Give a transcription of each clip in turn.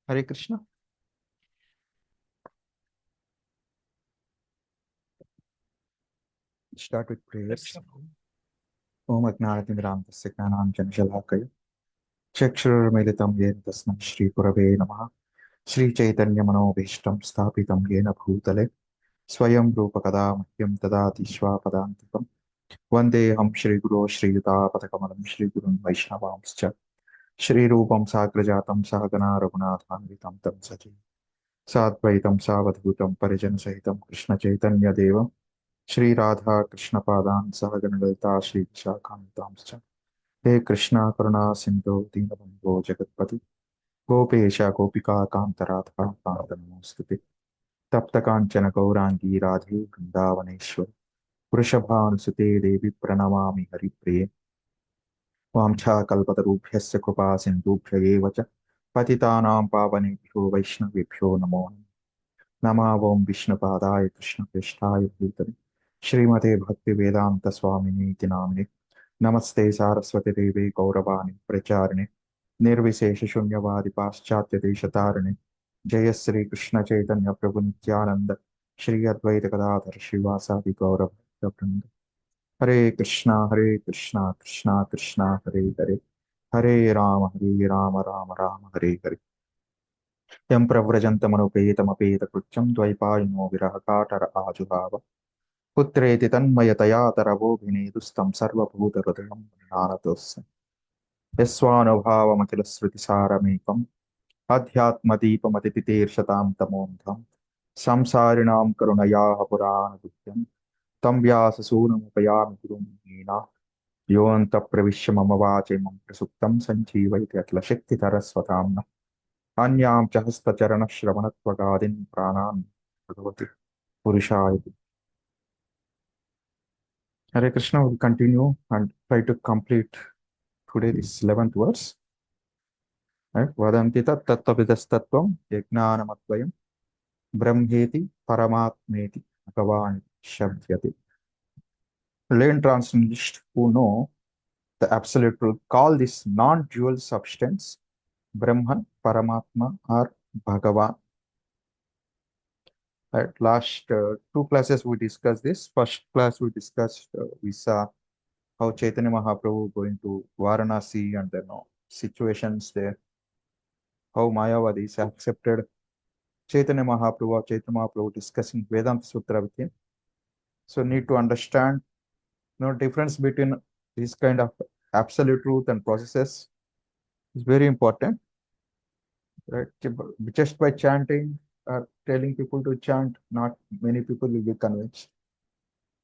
Hare Krishna. Start with prayers. Om Ajnanatinmirantasya Jnananjana-shalakaya Chakshurmilitam Yena Tasmai Shri Gurave Namaha Shri Chaitanya Manobhishtam Sthapitam Yena Bhutale Swayam Rupa Kada Mahyam Dadati Swapadantikam Vandeham Shri Guru Shri Yuta Patakamalam Shri Gurun Vaishnavamscha Shri Rupam Sagrajatam Sahagana Raghunathanvitam Tam Saji Sadvaitam Savadhutam Parijana Sahitam Krishna Chaitanya Devam Shri Radha Krishna Padan Sahaganalita Shri Vishakhantamscha हे कृष्णा करुणा सिंधु दीनबंधो जगत्पति गोपेश गोपिका कांतराधा कांत नमोस्तुते तप्त कांचन गौरांगी राधे वृंदावनेश्वर वृषभानुसुते देवी प्रणमामि हरिप्रिये वाञ्छाकल्पतरुभ्यश्च कृपा सिन्धुभ्य एव च पतितानां पावनेभ्यो वैष्णवेभ्यो नमो नमः ओं विष्णुपादाय कृष्णप्रेष्ठाय भूतले श्रीमते भक्तिवेदांत स्वामिने इति नामिने नमस्ते सारस्वती देवे गौरवाणी प्रचारिणे निर्विशेष शून्यवादी पाश्चात्य देशतारिणे जय श्री कृष्ण चैतन्य प्रभु नित्यानंद श्री अद्वैत गदाधर श्रीवासादि गौरव वृंद हरे कृष्णा कृष्णा कृष्णा हरे हरे हरे राम राम राम हरे हरे यं प्रव्रजन्तमनुपेतमपेतकृत्यं द्वैपायनो विरहकातर आजुहाव पुत्रेति तन्मयतया तरवोऽभिनेदुस्तं सर्वभूतहृदयं प्रणानतोऽस्मि यस्वानुभावमखिलश्रुतिसारमेकम् अध्यात्मदीपमतितितीर्षतां तमोऽन्धं संसारिणां करुणयाः पुराणगुह्यं तं व्याससूनुमुपयामि गुरुं मीना योऽन्तः प्रविश्य मम वाचैमं प्रसुप्तं सञ्जीवयति अखिलशक्तिधरस्वताम्ना अन्यां च हस्तचरणश्रवणत्वगादीन् प्राणान् भगवति पुरुषाय. Hare Krishna will continue and try to complete today this 11th verse. Right? Vadanti tat tattvavidastatvam yajnanamadvayam brahmeti paramatmeti bhagavan shabdyati. Learned transcendentalists who know the absolute truth call this non-dual substance Brahman, Paramatma, or Bhagavan. At last two classes we discussed this. First class we discussed, we saw how Chaitanya Mahaprabhu going to Varanasi and then situations there, how Mayavadis accepted Chaitanya Mahaprabhu discussing Vedanta Sutra with him. So need to understand difference between this kind of absolute truth and processes is very important. Right? Just by chanting or telling people to chant, not many people will be convinced.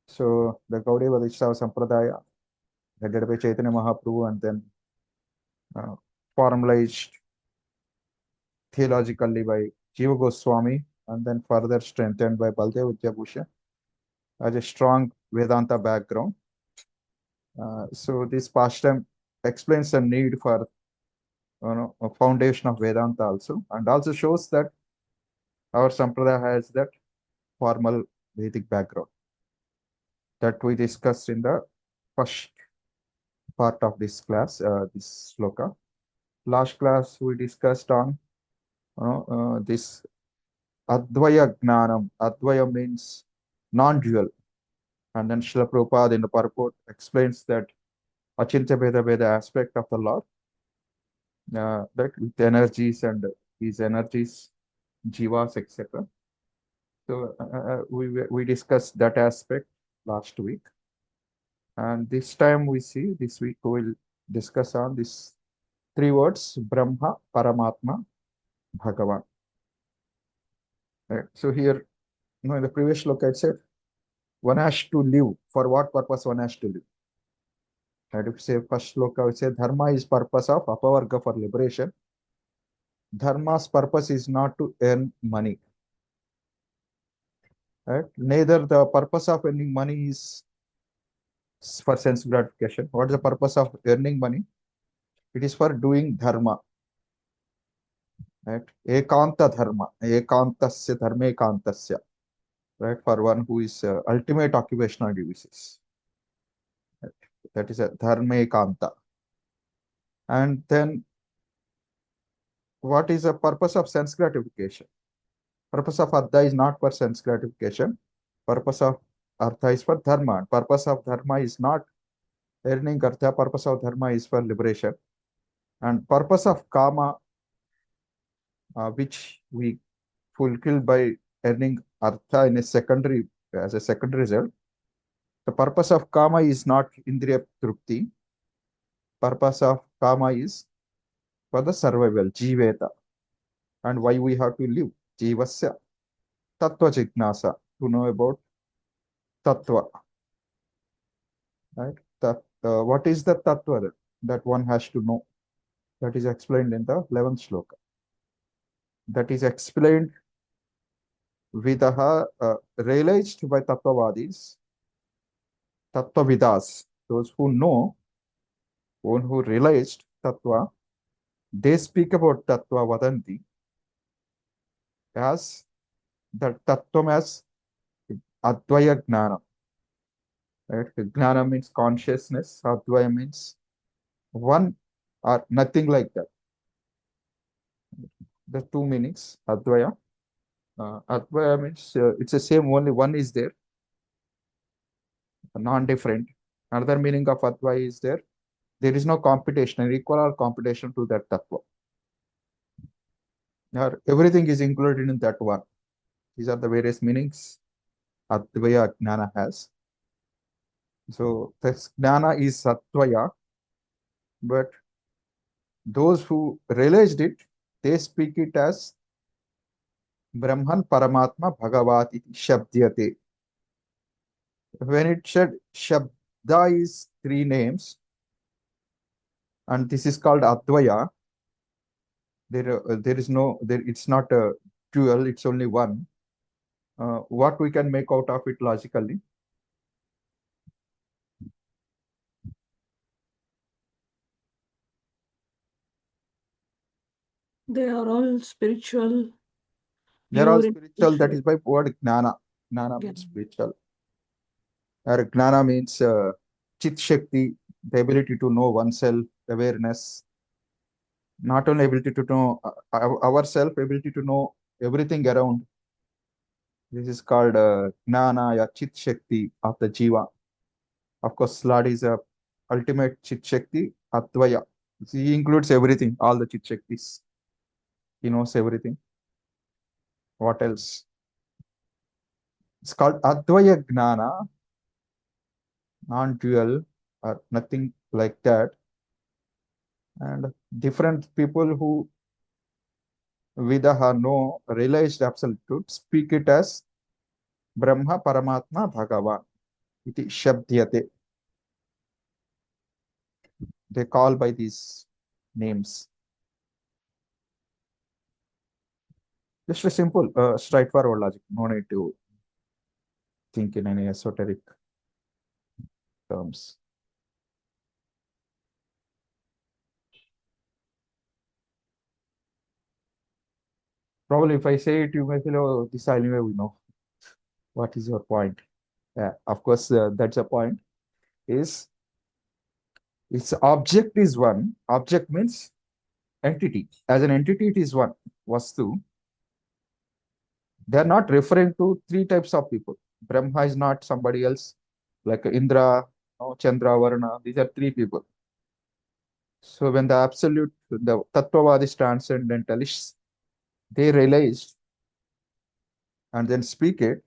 So the Gaudiya Vaishnava Sampradaya headed by Chaitanya Mahaprabhu and then formalized theologically by Jiva Goswami and then further strengthened by Baldev Vidyabhushan as a strong Vedanta background. So this pastime explains the need for a foundation of Vedanta also, and also shows that our Sampradaya has that formal Vedic background that we discussed in the first part of this class, this sloka. Last class we discussed on this Advaya Gnanam. Advaya means non-dual. And then Srila Prabhupada in the purport explains that Achintya Bheda Bheda aspect of the Lord, that with energies and these energies, jivas, etc. So we discussed that aspect last week. And this time this week we will discuss on these three words, Brahma, Paramatma, Bhagavan. Right. So here, in the previous look I said, one has to live. For what purpose one has to live? Right. If you say first look, I would say Dharma is purpose of Apavarga for liberation. Dharma's purpose is not to earn money. Right? Neither the purpose of earning money is for sense gratification. What is the purpose of earning money? It is for doing dharma. Right? Ekanta dharma. Ekantasya dharma ekantasya. Right? For one who is ultimate occupational duties. Right? That is a dharma ekanta. And then what is the purpose of sense gratification? Purpose of Artha is not for sense gratification. Purpose of Artha is for Dharma. Purpose of Dharma is not earning Artha. Purpose of Dharma is for liberation. And purpose of Kama, which we fulfill by earning Artha in a secondary, as a secondary result. The purpose of Kama is not Indriya Trupti. Purpose of Kama is for the survival, Jiveta. And why we have to live, Jivasya. Tattva Jignasa, to know about Tattva. Right? What is the Tattva that one has to know? That is explained in the 11th shloka. That is explained Vidaha, realized by Tattvavadis, Tattvavidas, those who know, one who realized Tattva, they speak about Tattva Vadanti as the Tattvam as Advaya Gnana. Right? Gnana means consciousness, Advaya means one or nothing like that. The two meanings, Advaya. Advaya means it's the same, only one is there, non-different. Another meaning of Advaya is there. There is no competition, equal or competition to that Tattva. Everything is included in that one. These are the various meanings Advaya Gnana has. So this Gnana is Satvaya, but those who realized it, they speak it as Brahman Paramatma Bhagavat iti Shabdyate. When it said Shabda is three names, and this is called Advaya, there is no, it's not a dual, it's only one. What we can make out of it logically? They are all spiritual. They're all Pure spiritual, that spiritual. is by word Gnana. Gnana Yeah. means spiritual. Or Gnana means Chit Shakti, the ability to know oneself, awareness. Not only ability to know ourselves, ability to know everything around. This is called Gnana ya Chit Shakti of the Jiva. Of course, Lord is a ultimate Chit Shakti, Advaya. He includes everything, all the Chit Shaktis. He knows everything. What else? It's called Advaya Gnana, non-dual or nothing like that. And different people who Vidaha know realized absolute truth speak it as Brahma Paramatma Bhagavan. Iti Shabdyate. They call by these names. Just a simple, straightforward logic. No need to think in any esoteric terms. Probably if I say it, you may feel, oh, this anyway we know. What is your point? Yeah, of course, that's a point. Is its object is one. Object means entity. As an entity, it is one. Vastu. They are not referring to three types of people. Brahma is not somebody else, like Indra, no, Chandra, Varuna. These are three people. So when the absolute, the Tattvavadis transcendentalists, they realized and then speak it,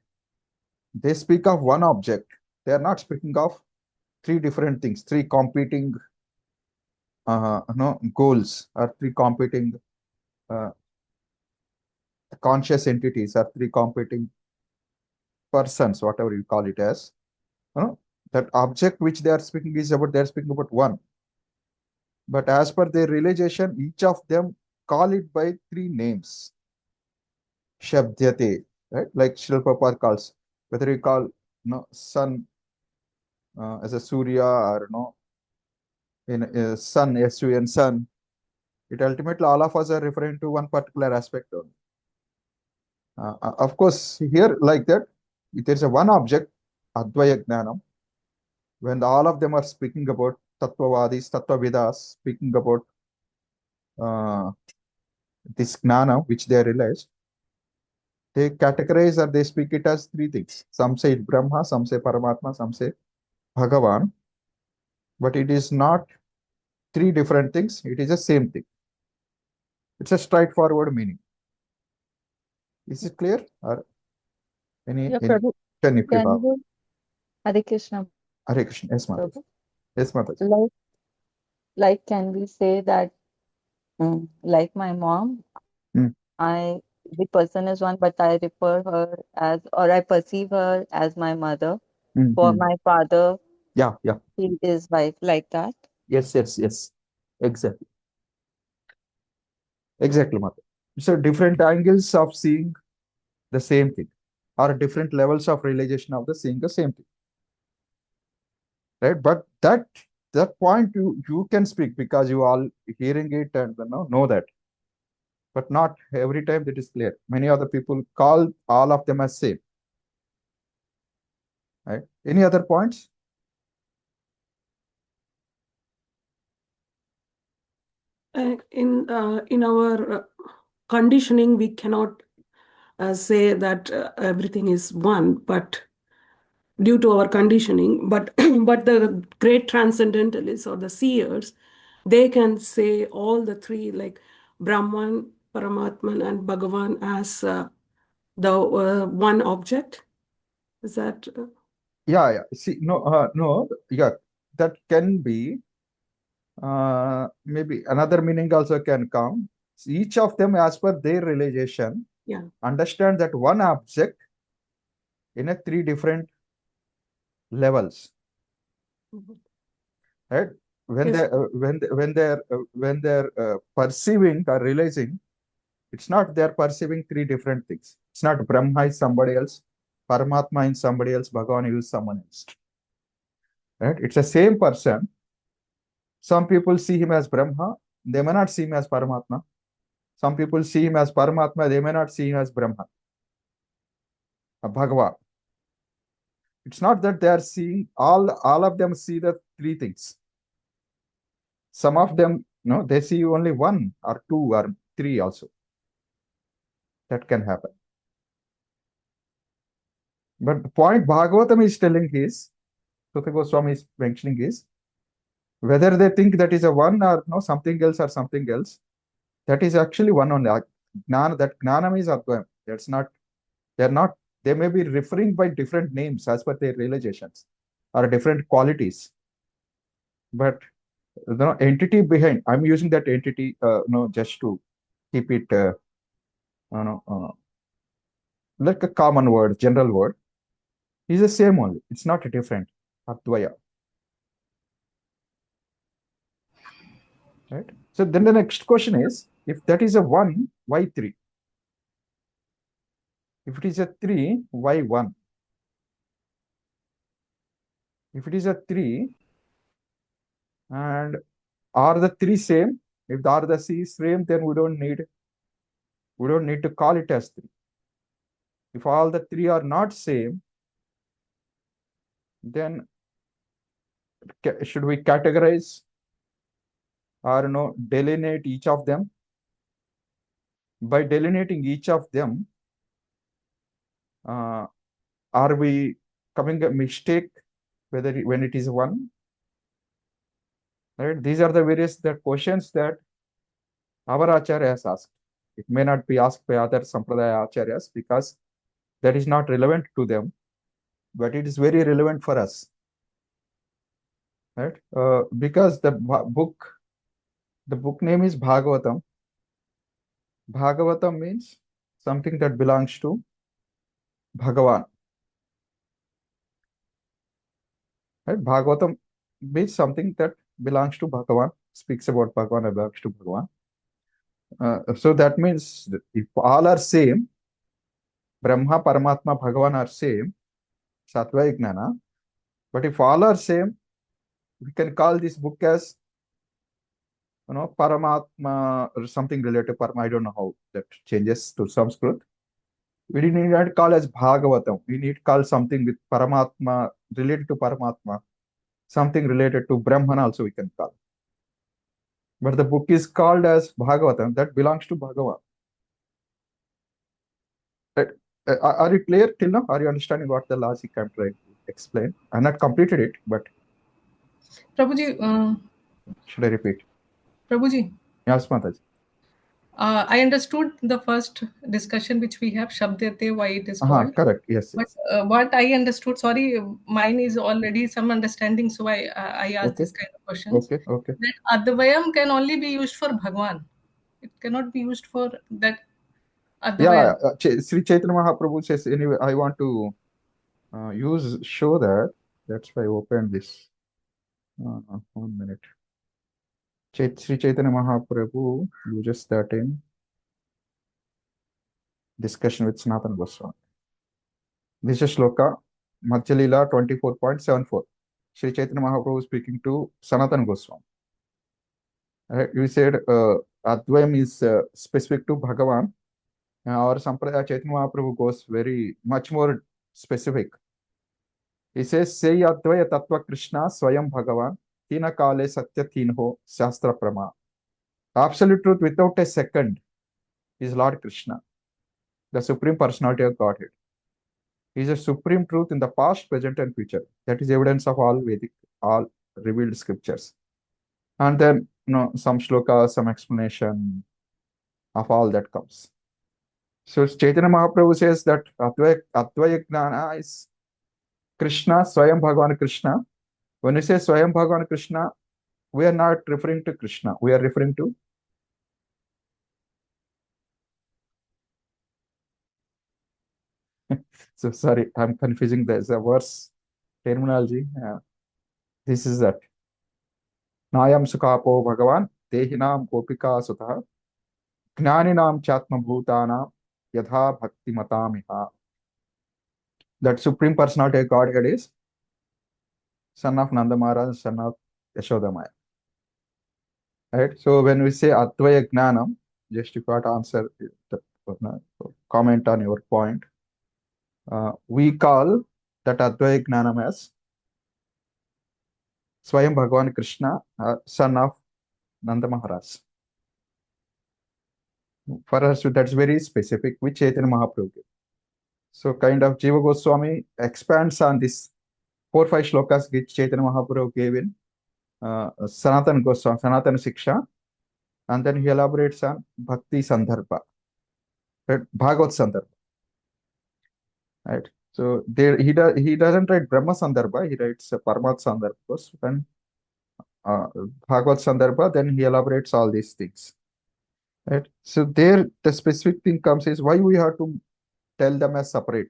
they speak of one object. They are not speaking of three different things, three competing no, goals, or three competing uh, conscious entities, or three competing persons, whatever you call it as. That object which they are speaking is about, they are speaking about one. But as per their realization, each of them call it by three names. Shabdyate, right? Like Srila Prabhupada calls, whether you call sun as a Surya, or in sun, sun, sun, it ultimately all of us are referring to one particular aspect only. Of course, here like that, if there's a one object, Advaya Gnanam, when all of them are speaking about Tattvavadis, Tattvavidas, speaking about uh, this gnana, which they realized, they categorize or they speak it as three things. Some say it Brahma, some say Paramatma, some say Bhagavan. But it is not three different things. It is the same thing. It's a straightforward meaning. Is it clear? Or Yeah, any Prabhu, question if you can have? you, Hare Krishna, Hare Krishna. Yes, Mataji. Prabhu, Yes, Mataji. can we say that, like my mom, Hmm. the person is one, but I refer her as, or I perceive her as my mother. For my father, Yeah, yeah. he is wife, like that. Yes, yes, yes. Exactly. Exactly, Mataji. So different angles of seeing the same thing, or different levels of realization of the seeing the same thing. Right? But that point you can speak because you all hearing it and know that. But not every time that is clear. Many other people call all of them as same. Right? Any other points? In our conditioning, we cannot say that everything is one, but due to our conditioning, but but the great transcendentalists or the seers, they can say all the three, like Brahman, Paramatman, and Bhagavan, as the one object. Is that Yeah. See, no. Yeah, that can be. Maybe another meaning also can come. Each of them, as per their realization, yeah? understand that one object in a three different levels. Mhm. Right? When Yes. they when they're perceiving or realizing, it's not they're perceiving three different things. It's not Brahma is somebody else, Paramatma is somebody else, Bhagavan is someone else. Right? It's the same person. Some people see him as Brahma, they may not see him as Paramatma. Some people see him as Paramatma, they may not see him as Brahma, Bhagavan. It's not that they are seeing all of them see the three things. Some of them, they see only one or two or three also. That can happen. But the point Bhagavatam is telling is, Suta Goswami is mentioning is, whether they think that is a one or no something else or something else, that is actually one only. Gnana, that Gnanam is Advayam. That's not, they're not, they may be referring by different names as per their realizations or different qualities. But the entity behind, I'm using that entity, just to keep it, like a common word, general word, is the same only. It's not different. Advaya. Right? So then the next question is, if that is a 1, why 3? If it is a 3, why 1? If it is a 3, and are the 3 same? If the are the C is same, then we don't need to call it as 3. If all the 3 are not same, then should we categorize or delineate each of them? By delineating each of them, uh, are we coming a mistake when it is 1? Right? These are the various questions that our Acharya has asked. It may not be asked by other Sampradaya Acharyas because that is not relevant to them, but it is very relevant for us. Right? Because the book name is Bhagavatam. Bhagavatam means something that belongs to Bhagavan. Right? Bhagavatam means something that belongs to Bhagavan, speaks about Bhagavan and belongs to Bhagavan. So that means that if all are same, Brahma, Paramatma, Bhagavan are same, Sattva Gnana. But if all are same, we can call this book as Paramatma or something related to Parama. I don't know how that changes to Sanskrit. We need not call as Bhagavatam. We need to call something with Paramatma related to Paramatma. Something related to Brahman also we can call. but the book is called as Bhagavatam. That belongs to Bhagavan. Right? Are you clear till now? Are you understanding what the logic I'm trying to explain? I'm not completed it, but Prabhuji, should I repeat? Prabhuji, Yes, Mataji. I understood the first discussion which we have, Shabdate, why it is called. Correct. Yes. But Yes. what I understood, sorry, mine is already some understanding, so I asked Okay. this kind of questions. Okay. Okay. That Advayam can only be used for Bhagwan. It cannot be used for that Advayam. Yeah. Sri Chaitanya Mahaprabhu says, anyway, I want to show that. That's why I opened this. 1 minute. Sri Chaitanya Mahaprabhu uses that in discussion with Sanatana Goswami. This is Shloka, Madhya Leela 24.74. Sri Chaitanya Mahaprabhu speaking to Sanatana Goswami. Right? You said Advayam is specific to Bhagavan. Our Sampradaya Chaitanya Mahaprabhu goes very much more specific. He says, Say Advaya Tattva Krishna Swayam Bhagavan, Tina Kale Satya Thinho Shastra Prama. Absolute truth without a second is Lord Krishna, the Supreme Personality of Godhead. He is a supreme truth in the past, present, and future. That is evidence of all Vedic, all revealed scriptures. And then, some shlokas, some explanation of all that comes. So Chaitanya Mahaprabhu says that Advaya Gnana is Krishna, Swayam Bhagavan Krishna. When we say Swayam Bhagavan Krishna, we are not referring to Krishna. We are referring to so sorry, I'm confusing the verse terminology. This is that. Nayam Sukapo Bhagavan, Dehinam Gopika Sutha, Jnaninam Chatma Bhutanam, Yadha Bhakti Matamiha. That Supreme Personality of Godhead is son of Nanda Maharaj, son of Yashoda Maya. Right? So when we say Advaya Gnanam, just if you want to answer comment on your point, we call that Advaya Gnanam as Swayam Bhagavan Krishna, son of Nanda Maharaj. For us, that's very specific, which Chaitanya Mahaprabhu gave. So kind of Jiva Goswami expands on this 4-5 shlokas which Chaitanya Mahaprabhu gave in Sanatana Goswami, Sanatana Siksha, and then he elaborates on Bhakti Sandarbha, right? Bhagavat Sandarbha, right? So there he doesn't write Brahma Sandarbha, he writes Paramat Sandarbha. So then Bhagavat Sandarbha, then he elaborates all these things, right? So there the specific thing comes is why we have to tell them as separate.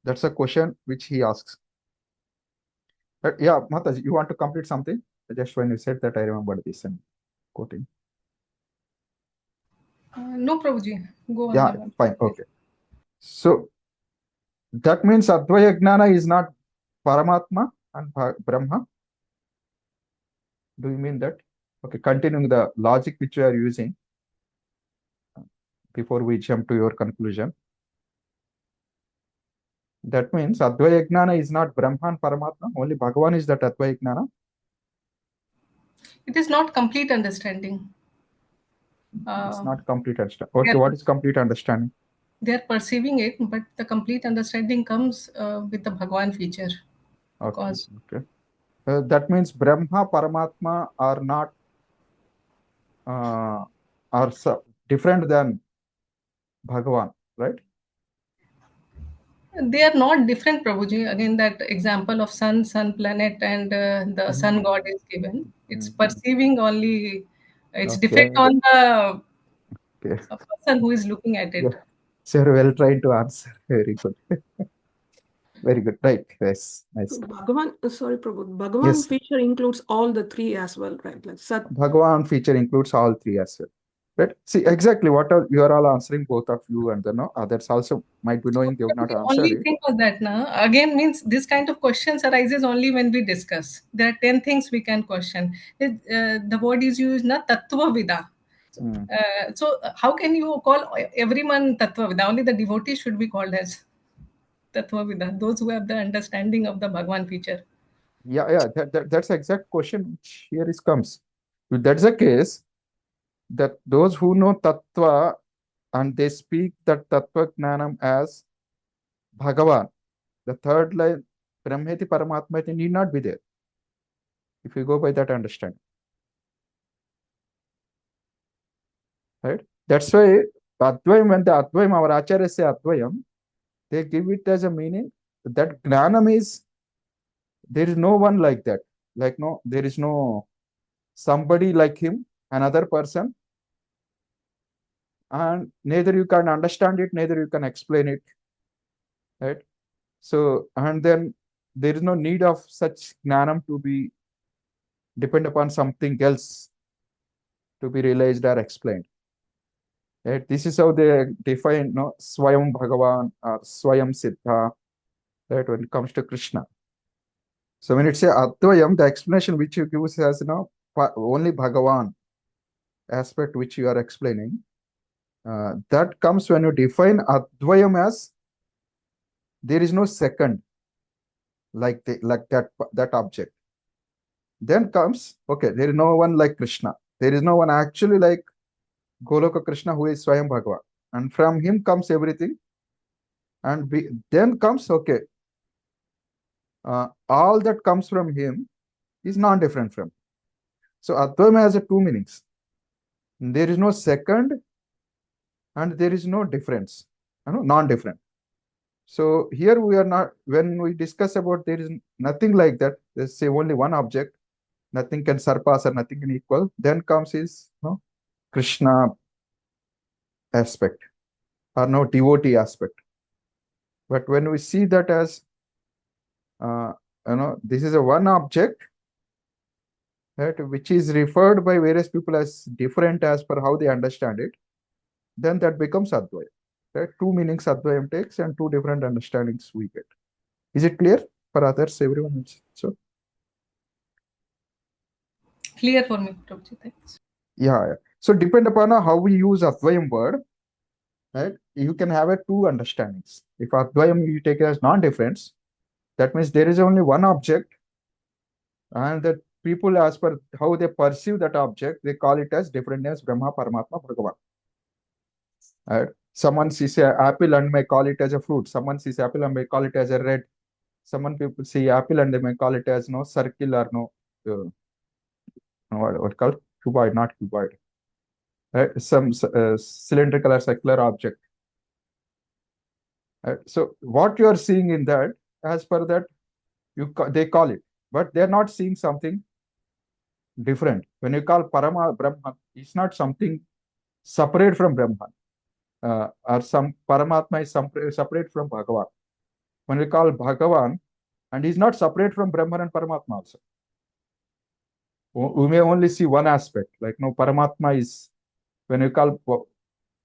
That's a question which he asks. But yeah, Mataji, you want to complete something? Just when you said that, I remembered this and quoting. No, Prabhuji. Go on. Yeah, fine. Okay. So that means Advaya Gnana is not Paramatma and Brahma. Do you mean that? Okay, continuing the logic which you are using before we jump to your conclusion. That means Advaya Gnana is not Brahma and Paramatma, only Bhagavan is that Advaya Gnana. It is not complete understanding. It's not complete understanding. Okay, what is complete understanding? They are perceiving it, but the complete understanding comes with the Bhagwan feature. Okay. Okay. That means Brahma, Paramatma are not different than Bhagavan, right? They are not different, Prabhuji. Again, that example of sun, planet, and the sun god is given. It's perceiving only. It's defect on the person who is looking at it. So well trying to answer. Very good. Very good. Right. Yes. Nice. Bhagavan, sorry, Prabhu. Bhagavan feature includes all the three as well, right? Like Bhagavan feature includes all three as well. Right? See, exactly what you are all answering, both of you, and others also might be knowing they would not answer only it. thing was that now again means this kind of questions arises only when we discuss. There are 10 things we can question. The word is used na tattva vida. So how can you call everyone tattva vida? Only the devotee should be called as tattva vida. Those who have the understanding of the Bhagwan feature. Yeah. That's the exact question which here comes. If that's the case, that those who know Tattva and they speak that Tattva Gnanam as Bhagavan, the third line, Brahmeti Paramatmati, need not be there. If you go by that understanding. Right? That's why Advayam, when the Advayam, our Acharya say Advayam, they give it as a meaning that Gnanam is, there is no one like that. Like, no, there is no somebody like him, another person, and neither you can understand it, neither you can explain it. Right? So, and then there is no need of such Gnanam to be depend upon something else to be realized or explained. Right? This is how they define Swayam Bhagavan or Swayam Siddha, right, when it comes to Krishna. So when it say Advayam, the explanation which you give as only Bhagavan aspect which you are explaining, that comes when you define Advayam as there is no second like that object. Then comes, okay, there is no one like Krishna. There is no one actually like Goloka Krishna who is Swayam Bhagavan. And from him comes everything. And then comes, okay, all that comes from him is non-different from. So Advaita has two meanings. There is no second and there is no difference, non-different. So here we are not, when we discuss about there is nothing like that, let's say only one object, nothing can surpass or nothing can equal, then comes his Krishna aspect or no devotee aspect. But when we see that as this is a one object, right, which is referred by various people as different as per how they understand it, then that becomes Advaya. Right? Two meanings Advayam takes and two different understandings we get. Is it clear for others, everyone else? So Clear for me, Prabhuji. Thanks. Yeah. So depend upon how we use Advayam word, right? You can have two understandings. If Advayam you take it as non-difference, that means there is only one object, and that people, as per how they perceive that object, they call it as different as Brahma, Paramatma, Bhagavan. Right? Someone sees an apple and may call it as a fruit. Someone sees apple and may call it as a red. Someone people see apple and they may call it as circle or what called cuboid, not cuboid. Right? Some cylindrical or circular object. Right? So what you are seeing in that, as per that, they call it, but they are not seeing something different. When you call Parama Brahman, it's not something separate from Brahman. Or some Paramatma is separate from Bhagavan. When we call Bhagavan, and he's not separate from Brahman and Paramatma also. We may only see one aspect, like Paramatma is, when we call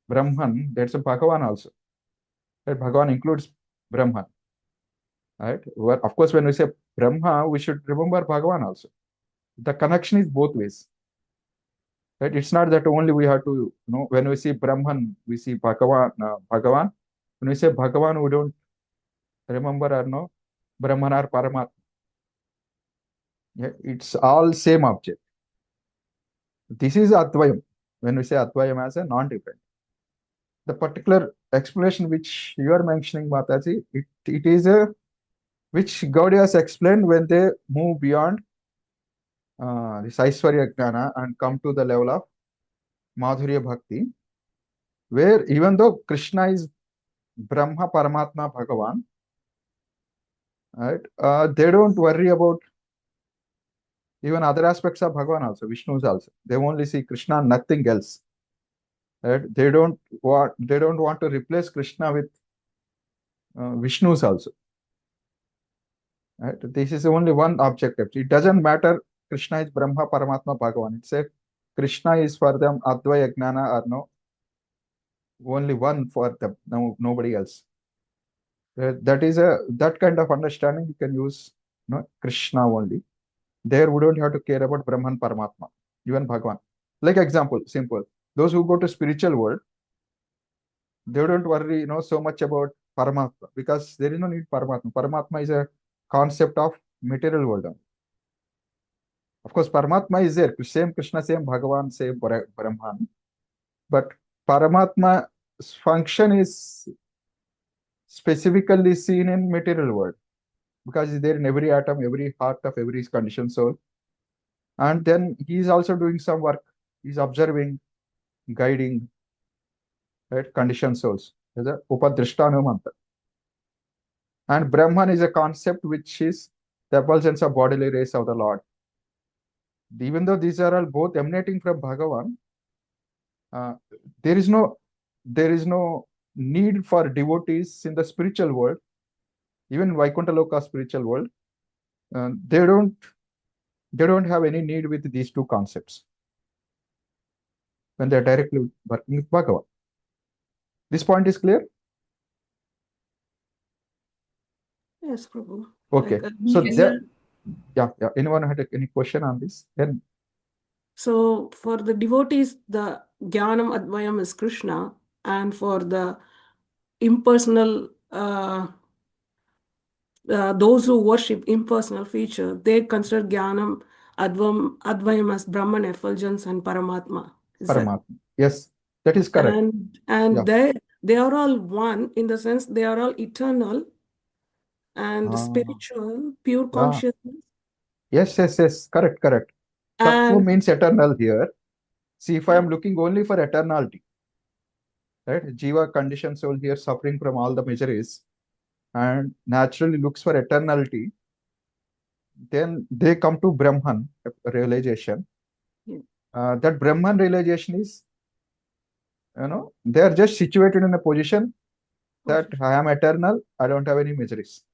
Brahman, that's a Bhagavan also. Right? Bhagavan includes Brahman. Right? Well, of course, when we say Brahma, we should remember Bhagavan also. The connection is both ways. Right? It's not that only we have to, when we see Brahman, we see Bhagavan. When we say Bhagavan, we don't remember or Brahman or Paramatma. Yeah, it's all same object. This is Advayam. When we say Advayam as a non-different. The particular explanation which you are mentioning, Mataji, it is which Gaudiya explained when they move beyond this Aishwarya Jnana and come to the level of Madhurya Bhakti, where even though Krishna is Brahma, Paramatma, Bhagavan, right, they don't worry about even other aspects of Bhagavan also, Vishnu's also. They only see Krishna, nothing else. Right? They don't want to replace Krishna with Vishnu's also. Right? This is only one object. It doesn't matter Krishna is Brahma, Paramatma, Bhagavan. It's a Krishna is for them Advaya Jnana or only one for them, nobody else. That is that kind of understanding you can use Krishna only. There we don't have to care about Brahman, Paramatma, even Bhagavan. Like example, simple. Those who go to spiritual world, they don't worry so much about Paramatma because there is no need Paramatma. Paramatma is a concept of material world. Of course, Paramatma is there, same Krishna, same Bhagavan, same Brahman. But Paramatma's function is specifically seen in material world because he's there in every atom, every heart of every conditioned soul. And then he's also doing some work. He's observing, guiding, right, conditioned souls. There's a Upadrishtanu mantra. And Brahman is a concept which is the effulgence of bodily rays of the Lord. Even though these are all both emanating from Bhagavan, there is no need for devotees in the spiritual world, even Vaikuntha Loka spiritual world. They don't have any need with these two concepts when they're directly working with Bhagavan. This point is clear? Yes, Prabhu. Okay. Like, So we that, are- yeah. Anyone had any question on this? Then So for the devotees, the Jnanam Advayam is Krishna, and for the impersonal, those who worship impersonal feature, they consider Jnanam Advayam as Brahman, effulgence, and Paramatma. Is that? Paramatma. Yes, that is correct. And Yeah. they are all one in the sense they are all eternal and Ah. spiritual, pure Yeah. consciousness. Yes. Correct. Tattva And means eternal here. See, if I yeah, am looking only for eternality, right? Jiva conditioned soul here suffering from all the miseries and naturally looks for eternality, then they come to Brahman realization. Yeah. That Brahman realization is, they are just situated in a position that I am eternal, I don't have any miseries,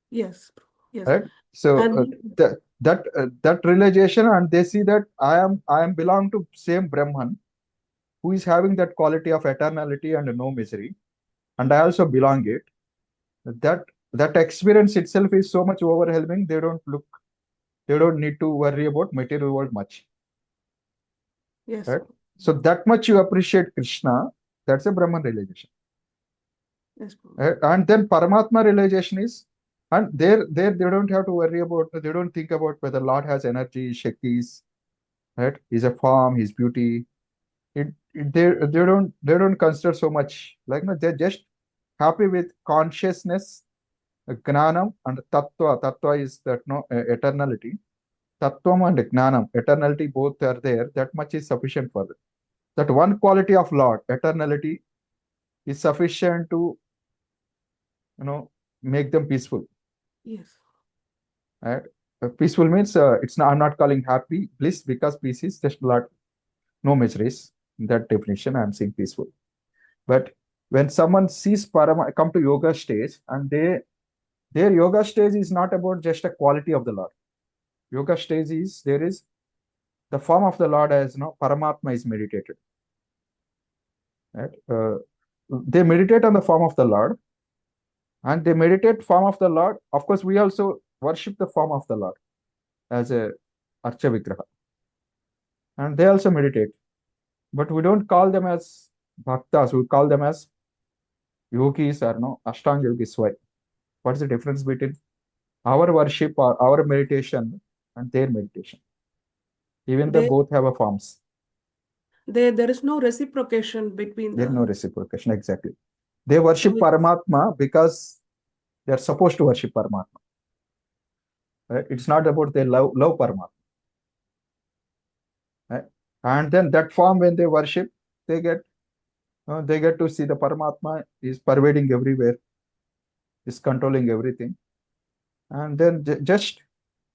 yes, right? So and that realization, and they see that I am belong to same Brahman who is having that quality of eternality and no misery, and I also belong it. That experience itself is so much overwhelming. They don't need to worry about material world much, yes, right? So that much you appreciate Krishna, that's a Brahman realization. yes, Right? And then Paramatma realization is, and there they don't have to worry about, they don't think about whether Lord has energy, Shaktis, right? He's a form, his beauty. They don't consider so much, like, they're just happy with consciousness, Gnanam and Tattva. Tattva is that eternality. Tattvam and Gnanam, eternality, both are there. That much is sufficient for them. That one quality of Lord, eternality, is sufficient to make them peaceful. yes, Right? Peaceful means it's not. I'm not calling happy bliss because peace is just lot no miseries. In that definition, I'm saying peaceful. But when someone sees Parama come to yoga stage, and their yoga stage is not about just a quality of the Lord. Yoga stage is there is the form of the Lord as Paramatma is meditated. Right? They meditate on the form of the Lord, and they meditate form of the Lord. Of course, we also worship the form of the Lord as a Archa Vigraha, and they also meditate. But we don't call them as bhaktas. We call them as yogis or Ashtanga yogis. Why? What's the difference between our worship or our meditation and their meditation? Even though they both have a forms, there is no reciprocation between there's no the. reciprocation. Exactly. They worship So Paramatma because they're supposed to worship Paramatma. Right? It's not about they love Paramatma. Right? And then that form, when they worship, they get to see the Paramatma is pervading everywhere, is controlling everything, and then just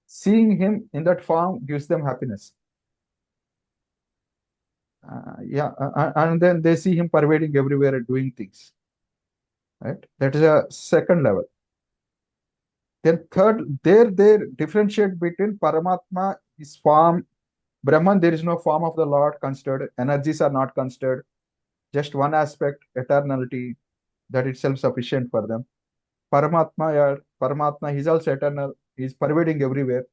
seeing him in that form gives them happiness. And then they see him pervading everywhere and doing things. Right? That is a second level. Then third, they differentiate between Paramatma, his form, Brahman. There is no form of the Lord considered. Energies are not considered. Just one aspect, eternality, that itself sufficient for them. Paramatma, he's also eternal. He's pervading everywhere.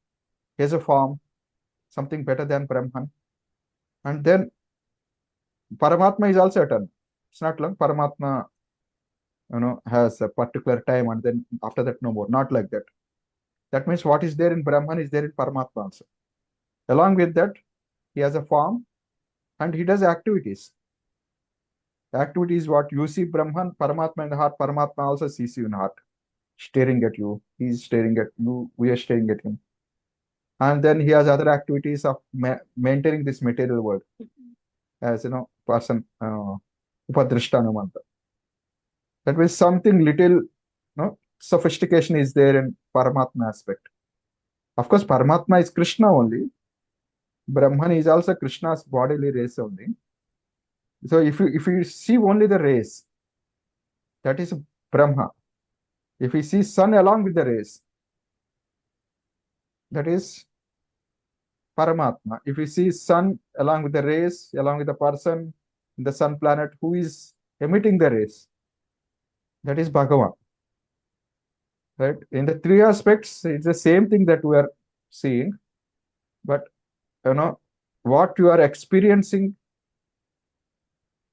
He has a form, something better than Brahman. And then Paramatma is also eternal. It's not long. Paramatma, has a particular time, and then after that, no more. Not like that. That means what is there in Brahman is there in Paramatma also. Along with that, he has a form and he does activities. Activity is what you see Brahman, Paramatma in the heart. Paramatma also sees you in heart, staring at you. He's staring at you. We are staring at him. And then he has other activities of maintaining this material world as person Upadrishtanumanta. That means something little sophistication is there in Paramatma aspect. Of course, Paramatma is Krishna only. Brahman is also Krishna's bodily race only. So if you see only the race, that is Brahma. If we see sun along with the race, that is Paramatma. If we see sun along with the rays, along with the person in the sun planet who is emitting the rays, that is Bhagavan. Right? In the three aspects, it's the same thing that we are seeing, but what you are experiencing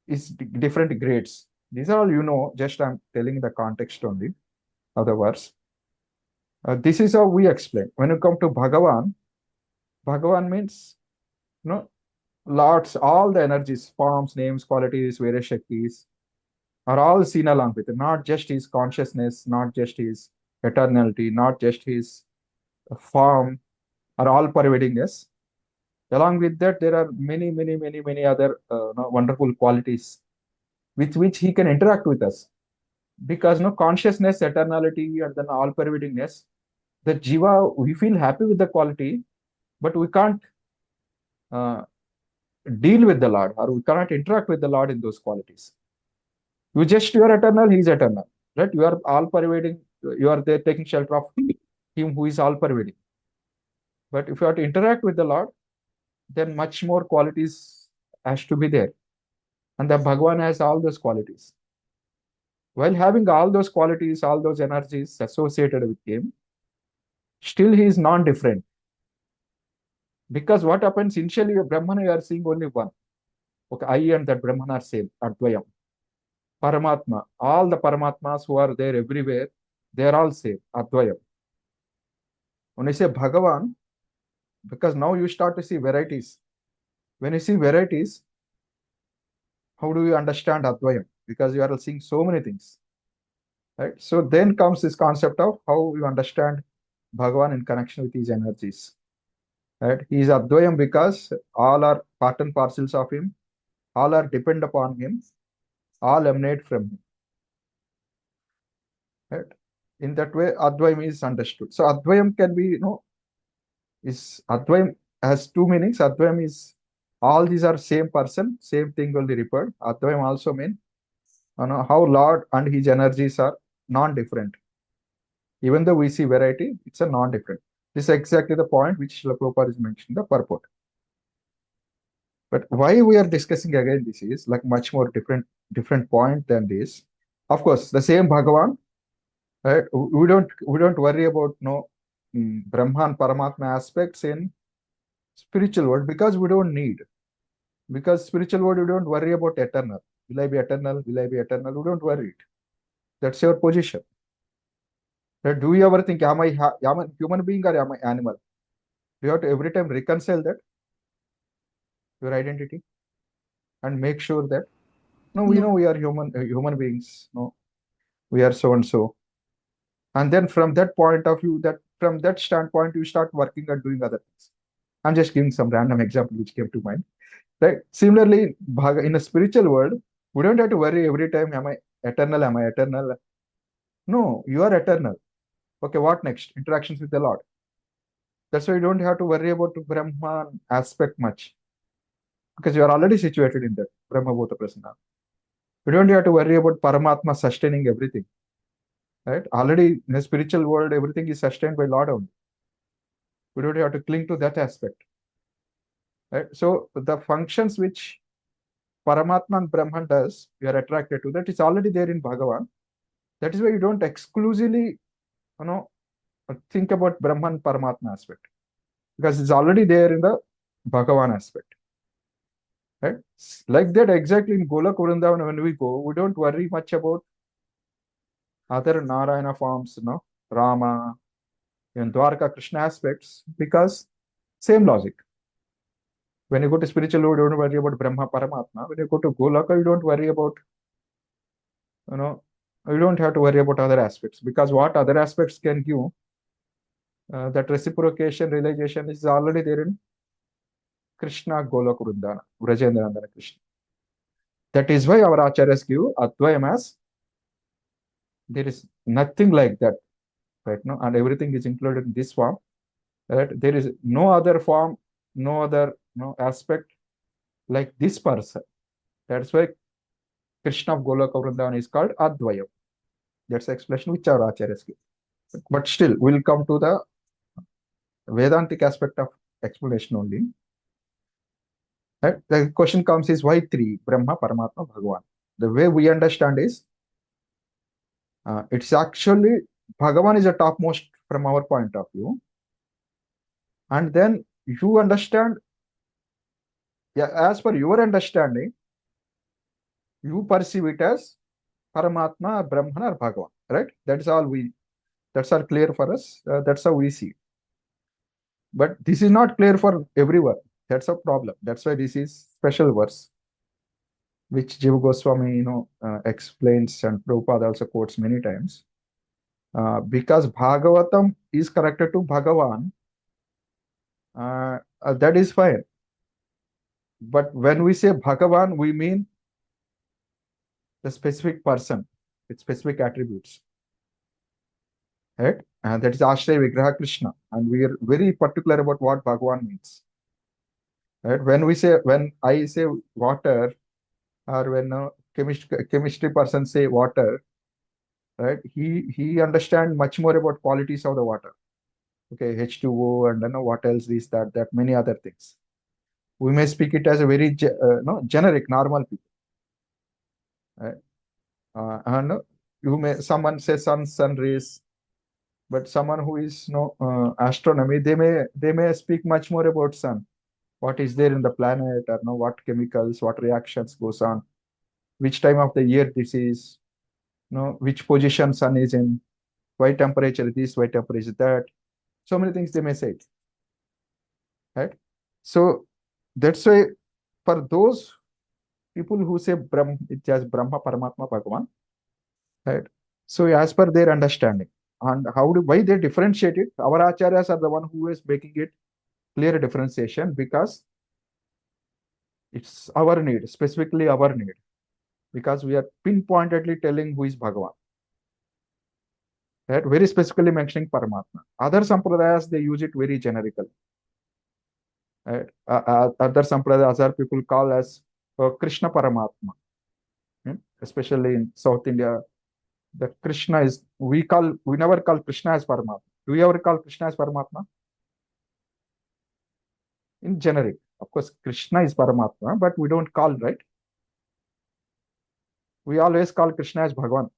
is different grades. These are all just I'm telling the context only of the verse. This is how we explain. When you come to Bhagavan, Bhagavan means lots, all the energies, forms, names, qualities, various Shaktis are all seen along with it. Not just his consciousness, not just his eternality, not just his form, are all pervadingness. Along with that, there are many other wonderful qualities with which he can interact with us. Because consciousness, eternality, and then all pervadingness, the jiva, we feel happy with the quality, but we can't deal with the Lord, or we cannot interact with the Lord in those qualities. You are eternal, he is eternal. Right? You are all pervading, you are there taking shelter of him who is all pervading. But if you have to interact with the Lord, then much more qualities has to be there. And the Bhagavan has all those qualities. While having all those qualities, all those energies associated with him, still he is non-different. Because what happens initially, Brahman, you are seeing only one. Okay, I and that Brahman are same, Advayam. Paramatma, all the Paramatmas who are there everywhere, they are all same, Advayam. When I say Bhagavan, because now you start to see varieties. When you see varieties, how do you understand Advayam? Because you are seeing so many things. Right? So then comes this concept of how you understand Bhagavan in connection with his energies. Right? He is Advayam because all are part and parcels of him, all are depend upon him, all emanate from him. Right? In that way, Advayam is understood. So Advayam can be, Advayam has two meanings. Advayam is all these are same person, same thing will be referred. Advayam also mean how Lord and his energies are non-different. Even though we see variety, it's a non-different. This is exactly the point which Srila Prabhupada is mentioning, the purport. But why we are discussing again this is like much more different point than this. Of course, the same Bhagavan, right? We don't worry about Brahman Paramatma aspects in spiritual world because we don't need. Because spiritual world, we don't worry about eternal. Will I be eternal? Will I be eternal? We don't worry it. That's your position. Right? Do you ever think, am I a human being or am I animal? Do you have to every time reconcile that, your identity, and make sure that we know we are human beings. No, we are so and so. And then from that point of view, from that standpoint, you start working and doing other things. I'm just giving some random example which came to mind. Right? Similarly, in a spiritual world, we don't have to worry every time, am I eternal? Am I eternal? No, you are eternal. Okay, what next? Interactions with the Lord. That's why you don't have to worry about the Brahman aspect much. Because you are already situated in that Brahma Bhota Prasanna. You don't have to worry about Paramatma sustaining everything. Right? Already in the spiritual world, everything is sustained by Lord only. We don't have to cling to that aspect. Right? So the functions which Paramatma and Brahman does, we are attracted to that. It's already there in Bhagavan. That is why you don't exclusively, think about Brahman Paramatma aspect. Because it's already there in the Bhagavan aspect. Right? Like that, exactly in Golak Vrindavan, when we go, we don't worry much about other Narayana forms, Rama, and Dwarka Krishna aspects, because same logic. When you go to spiritual world, you don't worry about Brahma, Paramatma. When you go to Goloka, you don't worry about, you don't have to worry about other aspects, because what other aspects can give, that reciprocation, realization is already there in Krishna Golok Vrindana, Vrajendranandana Krishna. That is why our acharyas give Advayam as there is nothing like that, right? No, and everything is included in this form. Right? There is no other form, no other aspect like this person. That's why Krishna of Golok Vrindana is called Advayam. That's the explanation which our acharyas give. But still, we'll come to the Vedantic aspect of explanation only. Right? The question comes is why three? Brahma, Paramatma, Bhagavan. The way we understand is, it's actually Bhagavan is the topmost from our point of view. And then you understand, as per your understanding, you perceive it as Paramatma, Brahman, or Bhagavan. Right? That's all clear for us. That's how we see. But this is not clear for everyone. That's a problem. That's why this is special verse, which Jiva Goswami, explains, and Prabhupada also quotes many times. Because Bhagavatam is connected to Bhagavan, that is fine. But when we say Bhagavan, we mean the specific person with specific attributes. Right? And that is Ashraya Vigraha Krishna. And we are very particular about what Bhagavan means. Right? When I say water, or when chemistry person say water, right? He understands much more about qualities of the water. Okay, H2O, and what else, this, that, many other things. We may speak it as a very generic, normal people. Right? And someone say sun rays, but someone who is astronomy, they may speak much more about sun. What is there in the planet, or what chemicals, what reactions goes on, which time of the year this is, which position sun is in, why temperature this, why temperature that. So many things they may say. Right? So that's why for those people who say it's just Brahma, Paramatma, Bhagavan, right? So as per their understanding, and why they differentiate it, our acharyas are the one who is making it clear differentiation, because it's our need, specifically our need, because we are pinpointedly telling who is Bhagavan. Right? Very specifically mentioning Paramatma. Other sampradayas, they use it very generically. Right? Other sampradayas, other people call as Krishna Paramatma. Especially in South India, the Krishna is, we never call Krishna as Paramatma. Do we ever call Krishna as Paramatma? In generic, of course, Krishna is Paramatma, but we don't call, right? We always call Krishna as Bhagavan.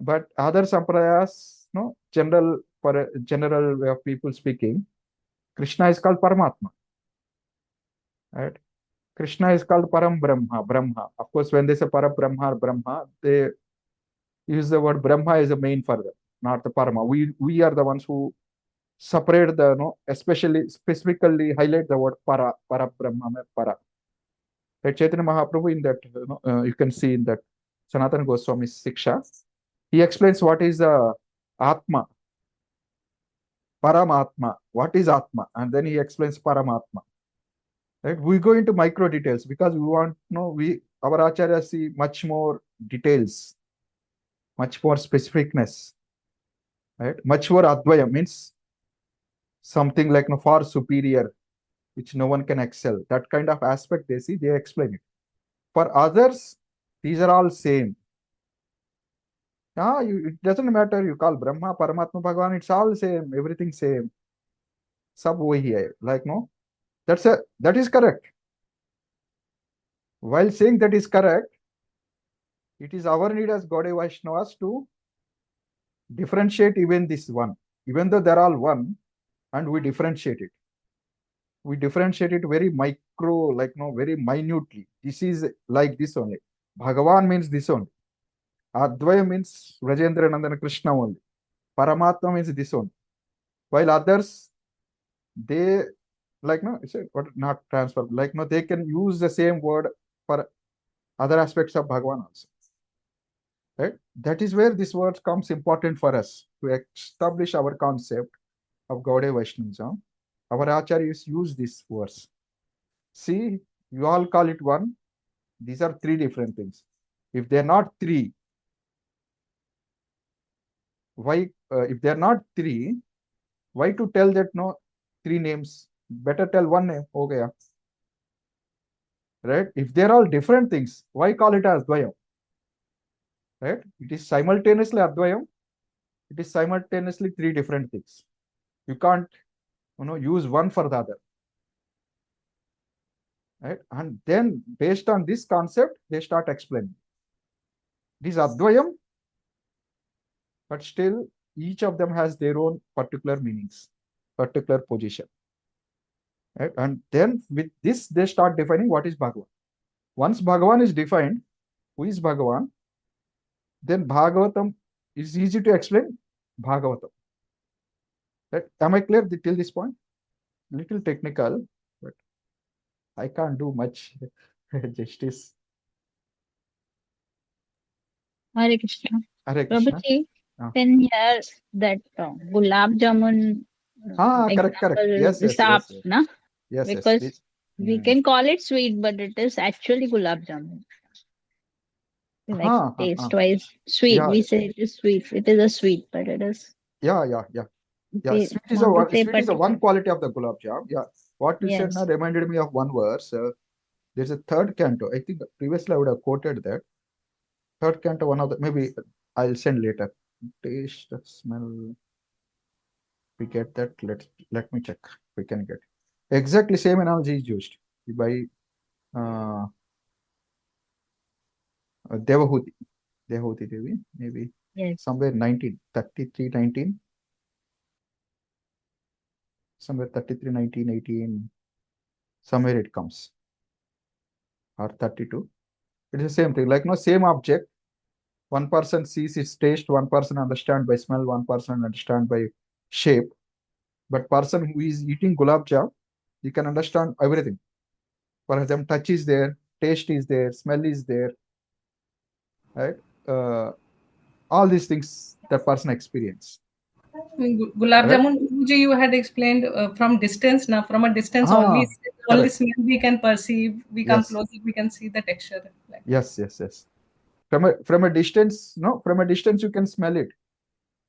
But other sampradayas, general way of people speaking, Krishna is called Paramatma. Right? Krishna is called Param Brahma. Of course, when they say Para Brahma or Brahma, they use the word Brahma as a main for them, not the Parama. We are the ones who separate the, specifically highlight the word Para Brahma, Para. Right? Chaitanya Mahaprabhu, in that, you can see in that Sanatana Goswami's Siksha, he explains what is Atma, Paramatma, what is Atma, and then he explains Paramatma. Right? We go into micro details because we want, our acharyas see much more details, much more specificness, right? Much more Advaya means something like far superior, which no one can excel. That kind of aspect they see, they explain it. For others, these are all same. It doesn't matter, you call Brahma, Paramatma, Bhagavan, it's all same, everything same. Sab wahi hai. Like, that is correct. While saying that is correct, it is our need as Gaudiya Vaishnavas to differentiate even this one. Even though they're all one, and we differentiate it. We differentiate it very micro, very minutely. This is like this only. Bhagavan means this only. Advaya means Vrajendranandana Krishna only. Paramatma means this only. While others, they like no, it's what not transfer. Like no, they can use the same word for other aspects of Bhagavan also. Right? That is where this word comes important for us to establish our concept of Gaudiya Vaishnavism. Our acharyas use these words. See, you all call it one. These are three different things. If they're not three, why? If they're not three, why to tell that no three names? Better tell one name. Okay, yeah. Right? If they're all different things, why call it as Dvayam? Right? It is simultaneously Advayam. It is simultaneously three different things. You can't, use one for the other. Right? And then based on this concept, they start explaining. It is Advayam, but still each of them has their own particular meanings, particular position. Right? And then with this, they start defining what is Bhagavan. Once Bhagavan is defined, who is Bhagavan, then Bhagavatam is easy to explain. Bhagavatam. Right? Am I clear till this point? Little technical, but I can't do much justice. Hare Krishna. Hare Krishna. Prabhuji, Ah. when here that gulab jamun Correct. Yes. sap, na? Yes. Because we can call it sweet, but it is actually gulab jamun. Like taste-wise, sweet. Yeah. We say it is sweet. It is a sweet, but it is. Yeah. Sweet is a one quality of the gulab jam. Yeah. What you said now reminded me of one verse. There's a third canto. I think previously I would have quoted that. Third canto, one of the, maybe I'll send later. Taste, smell. We get that. Let me check. We can get exactly same analogy is used by Devahuti Devi, maybe somewhere 1933, 19. Somewhere 33, 19, 18. Somewhere it comes. Or 32. It is the same thing. Like no same object. One person sees its taste, one person understand by smell, one person understand by shape. But person who is eating gulab jam, you can understand everything. For example, touch is there, taste is there, smell is there, right? All these things that person experience. Gulab jamun, you had explained from distance. Now, from a distance only smell we can perceive. We come closer, we can see the texture. Yes. From a distance, from a distance you can smell it.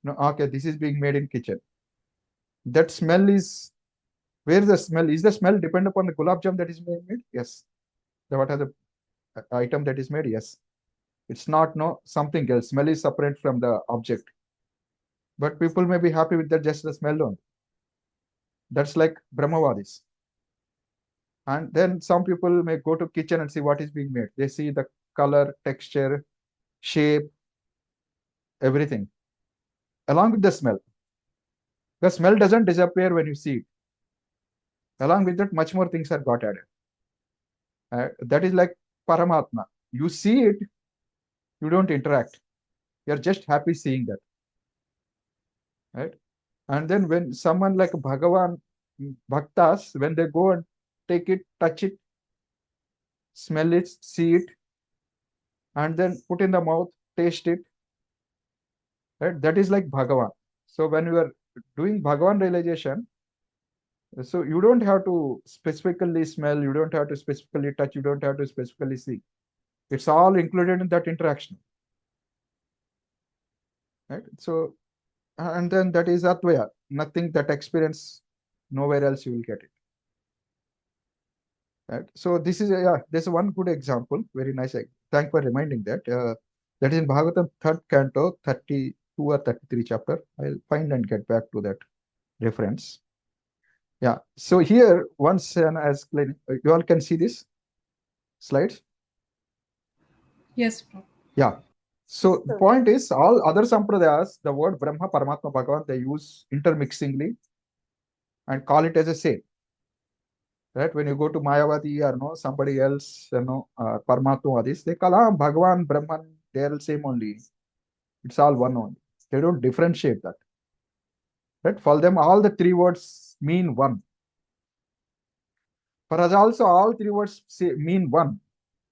No, okay, this is being made in kitchen. That smell is, where the smell is, the smell depend upon the gulab jam that is being made? Yes. What are the item that is made? Yes. It's not something else. Smell is separate from the object. But people may be happy with that just the smell on. That's like Brahmavadis. And then some people may go to kitchen and see what is being made. They see the color, texture, shape, everything. Along with the smell. The smell doesn't disappear when you see it. Along with that, much more things are got added. That is like Paramatma. You see it, you don't interact. You're just happy seeing that. Right? And then when someone like Bhagavan, Bhaktas, when they go and take it, touch it, smell it, see it, and then put in the mouth, taste it, right? That is like Bhagavan. So when you are doing Bhagavan realization, so you don't have to specifically smell, you don't have to specifically touch, you don't have to specifically see. It's all included in that interaction. Right? So, and then that is Advaya. Nothing that experience, nowhere else you will get it. Right? So this is there's one good example. Very nice. Thank for reminding that. That is in Bhagavatam 3rd canto, 32 or 33 chapter. I'll find and get back to that reference. Yeah. So here, once as you all can see this slides. Yes. Yeah. So the point is, all other sampradayas, the word Brahma, Paramatma, Bhagavan, they use intermixingly and call it as a same. Right? When you go to Mayavadi or somebody else, Paramatmavadis, they call Bhagavan, Brahman, they are the same only. It's all one only. They don't differentiate that. Right? For them, all the three words mean one. For us also, all three words mean one,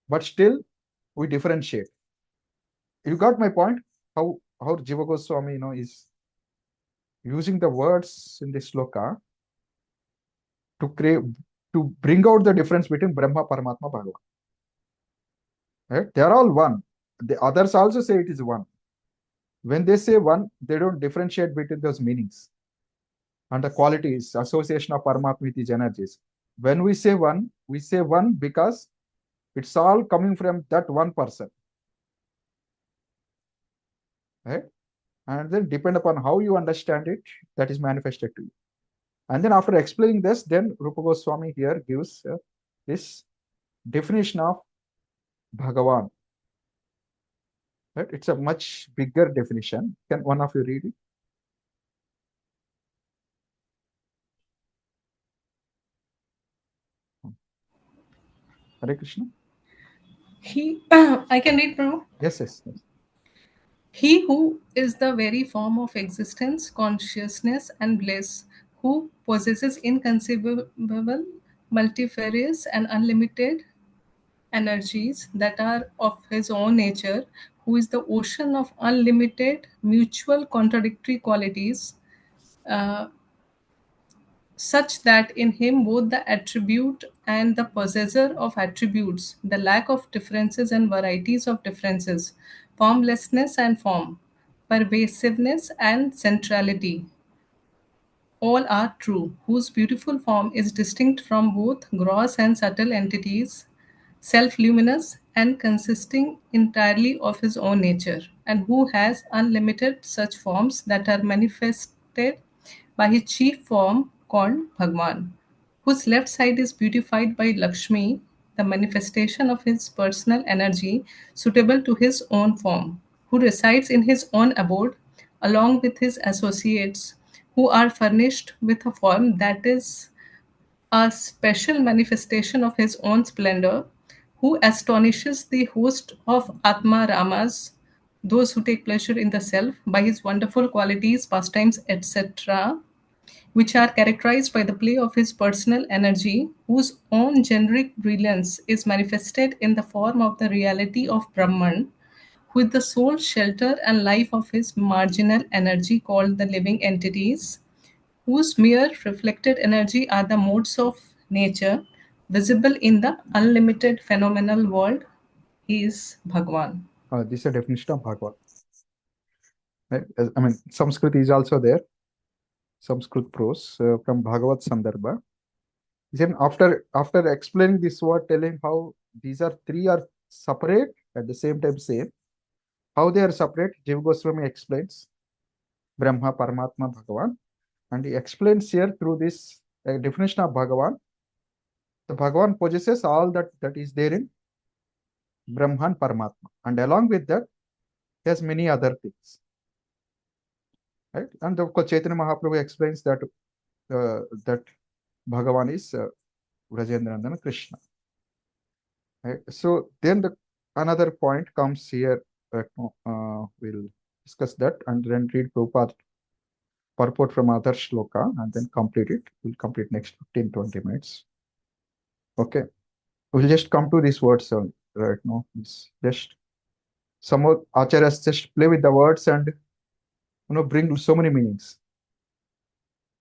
but still we differentiate. You got my point? How Jiva Goswami, is using the words in this sloka to bring out the difference between Brahma, Paramatma, Bhagavan. Right? They are all one. The others also say it is one. When they say one, they don't differentiate between those meanings and the qualities, association of Paramatma with these energies. When we say one because it's all coming from that one person. Right? And then depend upon how you understand it, that is manifested to you. And then after explaining this, then Rupa Goswami here gives this definition of Bhagavan. Right? It's a much bigger definition. Can one of you read it? Hare Krishna. I can read now. Yes. He who is the very form of existence, consciousness, and bliss, who possesses inconceivable, multifarious, and unlimited energies that are of his own nature, who is the ocean of unlimited, mutual, contradictory qualities, such that in him both the attribute and the possessor of attributes, the lack of differences and varieties of differences, formlessness and form, pervasiveness and centrality, all are true, whose beautiful form is distinct from both gross and subtle entities, self-luminous and consisting entirely of his own nature, and who has unlimited such forms that are manifested by his chief form called Bhagwan, whose left side is beautified by Lakshmi, the manifestation of his personal energy suitable to his own form, who resides in his own abode along with his associates, who are furnished with a form that is a special manifestation of his own splendor, who astonishes the host of Atma Ramas, those who take pleasure in the self, by his wonderful qualities, pastimes, etc., which are characterized by the play of his personal energy, whose own generic brilliance is manifested in the form of the reality of Brahman, with the sole shelter and life of his marginal energy called the living entities, whose mere reflected energy are the modes of nature visible in the unlimited phenomenal world. He is Bhagwan. This is a definition of Bhagavan. Right? I mean, Sanskrit is also there. Sanskrit prose from Bhagavat Sandarbha. Then after explaining this word, telling how these three are separate at the same time same, how they are separate, Jiva Goswami explains Brahma, Paramatma, Bhagavan, and he explains here through this definition of Bhagavan. The Bhagavan possesses all that is there in Brahman, Paramatma, and along with that, he has many other things. Right? And of course, Chaitanya Mahaprabhu explains that that Bhagavan is Vrajendranandana Krishna. Right? So then another point comes here. We'll discuss that and then read Prabhupada purport from other shloka and then complete it. We'll complete next 15-20 minutes. Okay. We'll just come to these words right now. It's just some more acharyas just play with the words and bring so many meanings.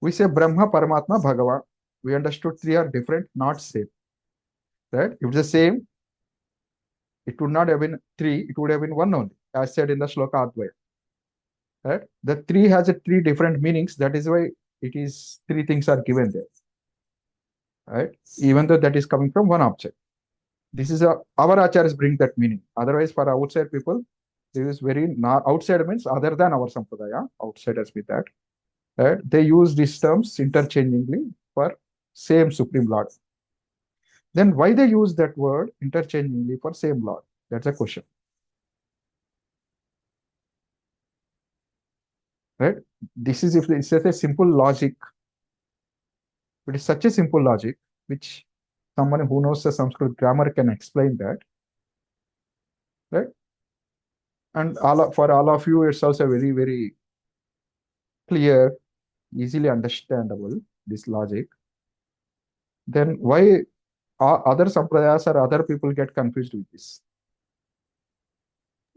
We say Brahma, Paramatma, Bhagavan. We understood three are different, not same. Right? If it's the same, it would not have been three, it would have been one only, as said in the Shloka Advaya. Right? The three has three different meanings. That is why it is three things are given there. Right? Even though that is coming from one object. This is our acharyas bring that meaning. Otherwise, for outside people, there is very outside means other than our sampradaya, outsiders with that. Right? They use these terms interchangeably for same Supreme Lord. Then why they use that word interchangeably for same Lord? That's a question. Right? This is if it's a simple logic. It is such a simple logic, which someone who knows the Sanskrit grammar can explain that. Right? And for all of you, it's also very, very clear, easily understandable, this logic. Then why other sampradayas or other people get confused with this?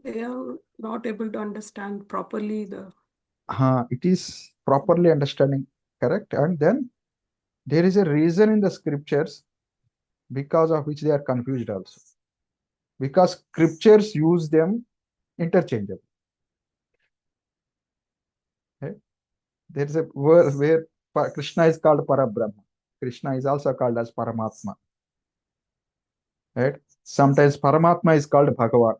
They are not able to understand properly the. It is properly understanding, correct? And then there is a reason in the scriptures because of which they are confused also. Because scriptures use them interchangeably. Okay? There is a verse where Krishna is called Parabrahma. Krishna is also called as Paramatma. Right? Sometimes Paramatma is called Bhagavan.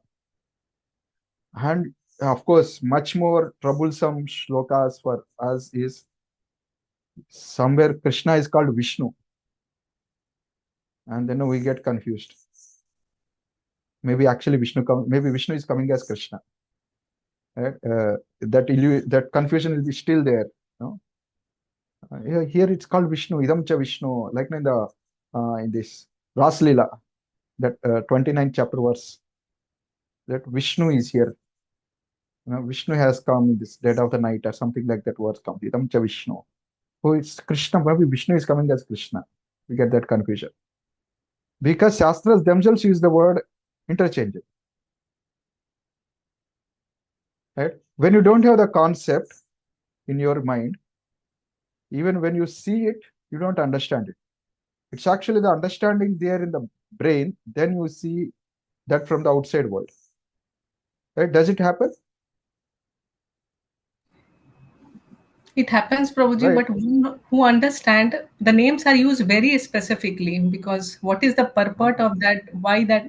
And of course, much more troublesome shlokas for us is somewhere Krishna is called Vishnu. And then we get confused. Maybe actually maybe Vishnu is coming as Krishna. Right? That confusion will be still there. No? Here it's called Vishnu, Idam cha Vishnu, like in this Ras Leela, that 29th chapter verse, that Vishnu is here. Vishnu has come in this dead of the night or something like that verse comes. Idam cha Vishnu. Oh, it's Krishna. Maybe Vishnu is coming as Krishna. We get that confusion. Because Shastras themselves use the word interchangeable. Right? When you don't have the concept in your mind, even when you see it, you don't understand it. It's actually the understanding there in the brain, then you see that from the outside world. Right? Does it happen? It happens, Prabhuji, Right. but who understand, the names are used very specifically, because what is the purport of that, why that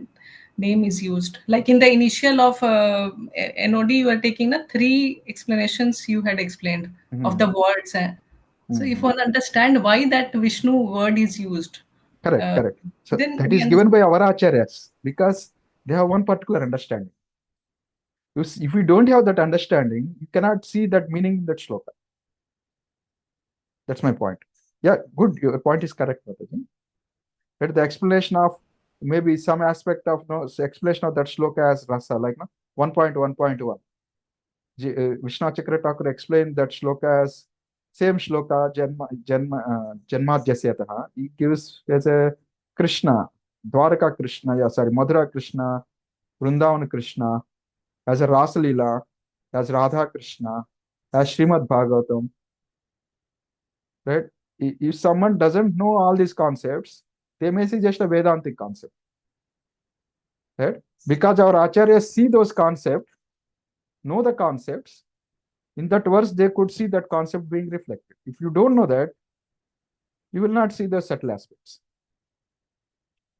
name is used. Like in the initial of NOD, you are taking the 3 explanations you had explained of the words. So if one understand why that Vishnu word is used. Correct. So then that we is given by our acharyas because they have one particular understanding. If you don't have that understanding, you cannot see that meaning in that shloka. That's my point. Yeah, good. Your point is correct, Mataji. But the explanation of maybe some aspect of explanation of that shloka as rasa, like 1.1.1. Vishnu Chakra Thakur explained that shloka as same shloka, Janmadhyasya. He gives as a Krishna, Dwaraka Krishna, Madhura Krishna, Vrindavan Krishna, as a Rasa Leela, as Radha Krishna, as Srimad Bhagavatam. Right? If someone doesn't know all these concepts, they may see just a Vedantic concept. Right? Because our acharyas see those concepts, know the concepts, in that verse they could see that concept being reflected. If you don't know that, you will not see the subtle aspects.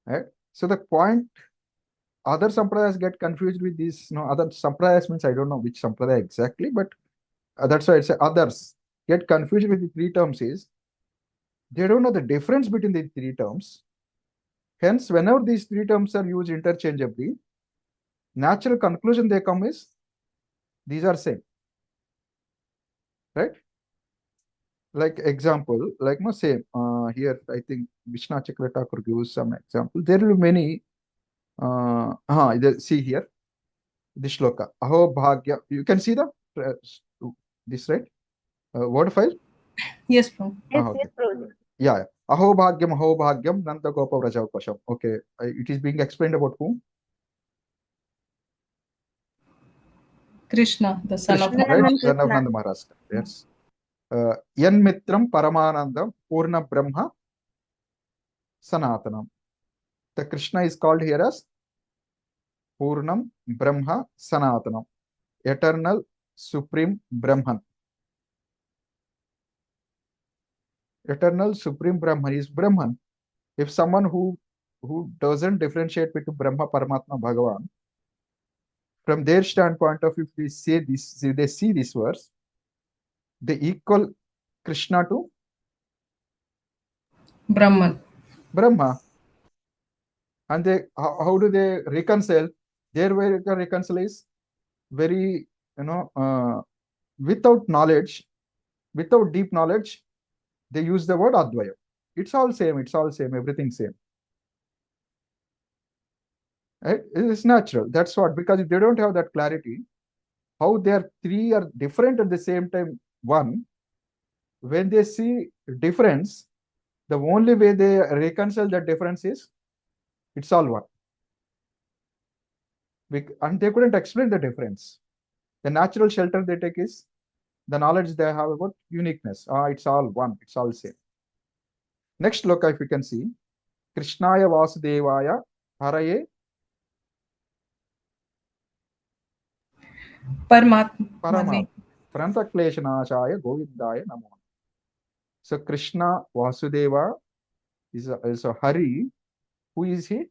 Right? So the point, other sampradayas get confused with these. Other sampradayas means I don't know which sampradaya exactly, but that's why I say others get confused with the 3 terms is they don't know the difference between the 3 terms. Hence, whenever these 3 terms are used interchangeably, natural conclusion they come is these are same. Right? Like example, like same. Here, I think Vishnu Chakra Thakur gives some example. There will be many. See here, this shloka. Aho bhagya. You can see the this, right? Word file. Yes, Prabhu. Okay. Yeah. Aho bhagyam nanda gopa vrajavpasham. Okay. It is being explained about whom? Krishna, the son of Krishna, right? Son of Nanda Maharaj. Yes. Yan mitram paramanandam purna brahma sanatanam. The Krishna is called here as Purnam Brahma Sanatanam, eternal supreme Brahman. Eternal supreme Brahman is Brahman. If someone who doesn't differentiate between Brahma, Paramatma, Bhagavan, from their standpoint of view, if they say this, if they see this verse, they equal Krishna to Brahman. Brahma. And they how do they reconcile? Their way to reconcile is very, without knowledge, without deep knowledge, they use the word Advaya. It's all same, everything same. Right? It's natural. That's what, because if they don't have that clarity, how their 3 are different at the same time, one, when they see difference, the only way they reconcile that difference is It's all one. And they couldn't explain the difference. The natural shelter they take is the knowledge they have about uniqueness. It's all one, it's all same. Next loka, if you can see, Krishnaya Vasudevaya Haraye Paramatma. Pranta Kleshanashaya Govindaya Namo. So Krishna Vasudeva is a Hari. Who is he?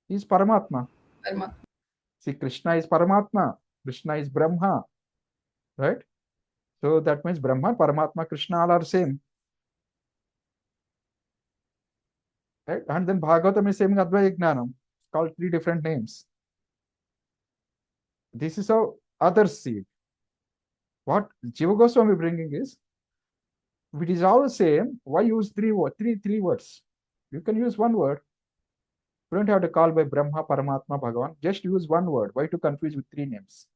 He is Paramatma. See, Krishna is Paramatma. Krishna is Brahma. Right? So that means Brahma, Paramatma, Krishna all are same. Right? And then Bhagavatam is saying Advaya Jnanam. It's called 3 different names. This is how others see it. What Jiva Goswami bringing is, if it is all the same, why use three words? You can use one word. You don't have to call by Brahma, Paramatma, Bhagavan. Just use one word. Why to confuse with 3 names?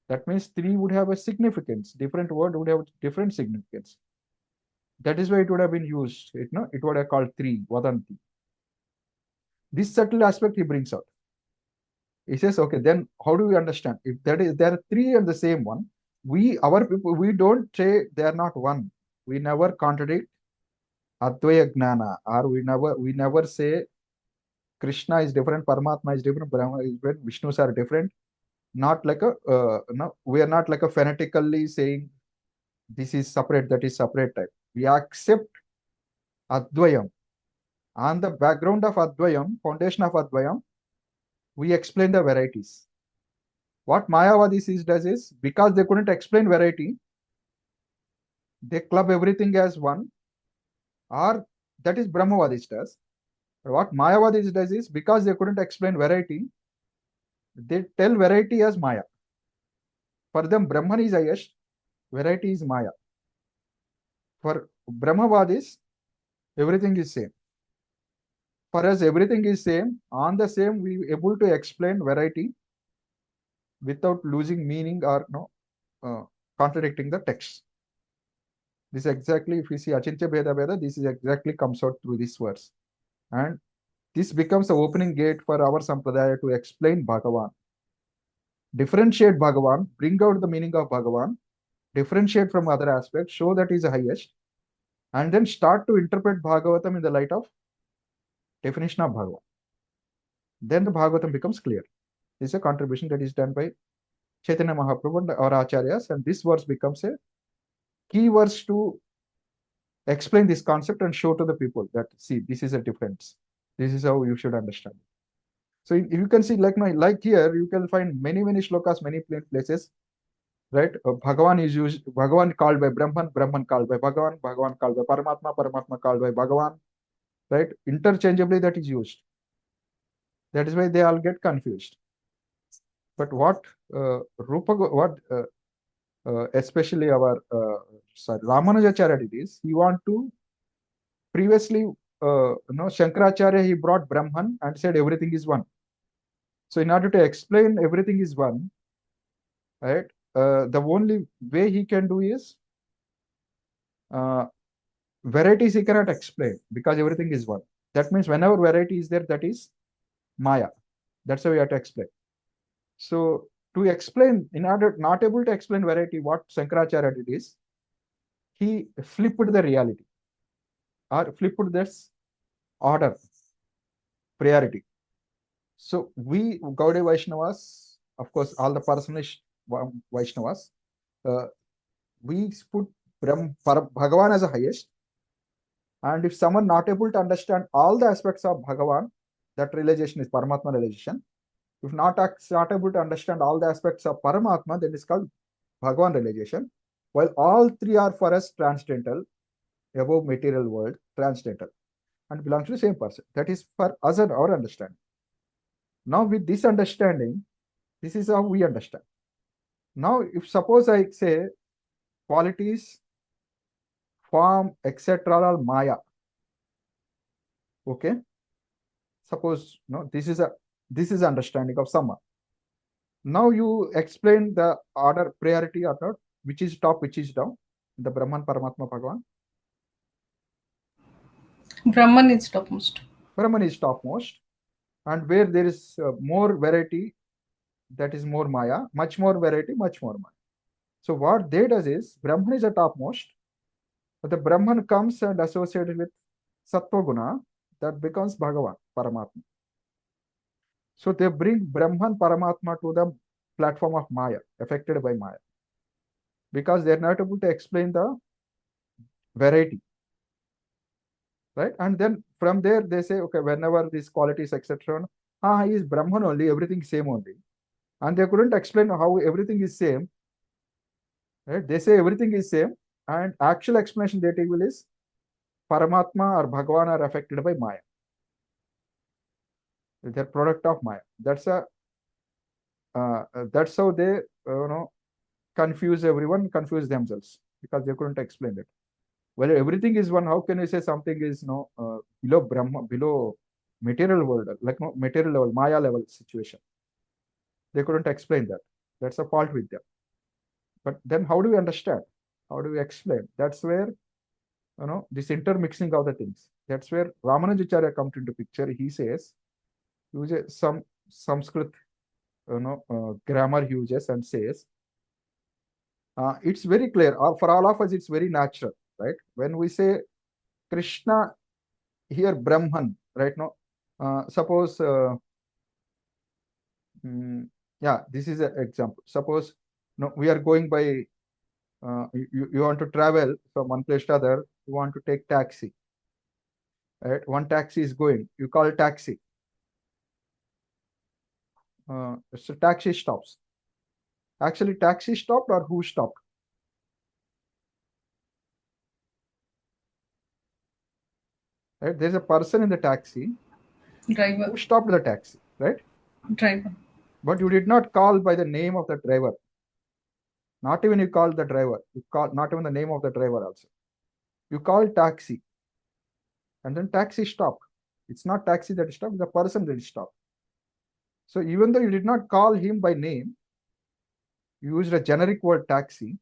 That means 3 would have a significance. Different word would have different significance. That is why it would have been used. It would have called 3, Vadanti. This subtle aspect he brings out. He says, okay, then how do we understand? If there are 3 and the same one, our people, we don't say they are not one. We never contradict Advaya Gnana, or we never say Krishna is different, Paramatma is different, Brahma is different, Vishnus are different. Not like we are not like a phonetically saying this is separate, that is separate type. We accept Advayam. On the background of Advayam, foundation of Advayam, we explain the varieties. What Mayavadis does is, because they couldn't explain variety, they club everything as one, or that is Brahmavadis does. What Mayavadis does is, because they couldn't explain variety, they tell variety as Maya. For them, Brahman is highest, variety is Maya. For Brahmavadis, everything is same. For us, everything is same. On the same, we able to explain variety without losing meaning or contradicting the text. This is exactly, if we see Achintya Bheda Veda, this is exactly comes out through this verse. And this becomes the opening gate for our Sampradaya to explain Bhagavan. Differentiate Bhagavan, bring out the meaning of Bhagavan, differentiate from other aspects, show that he is the highest, and then start to interpret Bhagavatam in the light of definition of Bhagavan. Then the Bhagavatam becomes clear. This is a contribution that is done by Chaitanya Mahaprabhu and our Acharyas, and this verse becomes a key verse to explain this concept and show to the people that, see, this is a difference. This is how you should understand it. So you can see, like here, you can find many shlokas, many places, right? Bhagavan is used, Bhagavan called by Brahman, Brahman called by Bhagavan, Bhagavan called by Paramatma, Paramatma called by Bhagavan, right? Interchangeably that is used. That is why they all get confused. But what especially our Ramanujacharya did is, he want to previously, Shankaracharya, he brought Brahman and said everything is one. So in order to explain everything is one, right, the only way he can do is, varieties he cannot explain because everything is one. That means whenever variety is there, that is Maya. That's how we have to explain. So to explain, in order not able to explain variety, what Shankaracharya did is, he flipped the reality, or flipped this order, priority. So we Gaudiya Vaishnavas, of course, all the personalist Vaishnavas, we put Bhagavan as the highest. And if someone not able to understand all the aspects of Bhagavan, that realization is Paramatma realization. If not able to understand all the aspects of Paramatma, then it's called Bhagavan realization. While all 3 are for us transcendental, above material world, transcendental, and belong to the same person. That is for us and our understanding. Now with this understanding, this is how we understand. Now, if suppose I say qualities, form, etc. are all Maya. Okay. Suppose this is understanding of someone. Now you explain the order, priority or not, which is top, which is down, the Brahman, Paramatma, Bhagavan. Brahman is topmost. Brahman is topmost, and where there is more variety, that is more Maya, much more variety, much more Maya. So what they does is, Brahman is the topmost, but the Brahman comes and associated with Sattva Guna, that becomes Bhagavan, Paramatma. So they bring Brahman, Paramatma to the platform of Maya, affected by Maya, because they are not able to explain the variety, right? And then from there they say, okay, whenever these qualities, etc., he is Brahman only, everything same only. And they couldn't explain how everything is same, right? They say everything is same, and actual explanation they take is Paramatma or Bhagavan are affected by Maya. They're product of Maya. That's how they confuse everyone, confuse themselves, because they couldn't explain it. Well, everything is one. How can you say something is below Brahma, below material world, like material level, Maya level situation? They couldn't explain that. That's a fault with them. But then how do we understand? How do we explain? That's where this intermixing of the things. That's where Ramanujacharya comes into picture. He says, uses some Sanskrit grammar uses and says, it's very clear, for all of us it's very natural, right? When we say Krishna here, Brahman, right? Suppose this is an example. Suppose we are going by you want to travel from one place to other, you want to take taxi, right? One taxi is going, you call taxi, so taxi stops. Actually, taxi stopped, or who stopped? Right? There's a person in the taxi. Driver. Who stopped the taxi, right? Driver. But you did not call by the name of the driver. Not even you call the driver. You call not even the name of the driver also. You call taxi, and then taxi stopped. It's not taxi that stopped, the person that stopped. So even though you did not call him by name, you used a generic word taxi.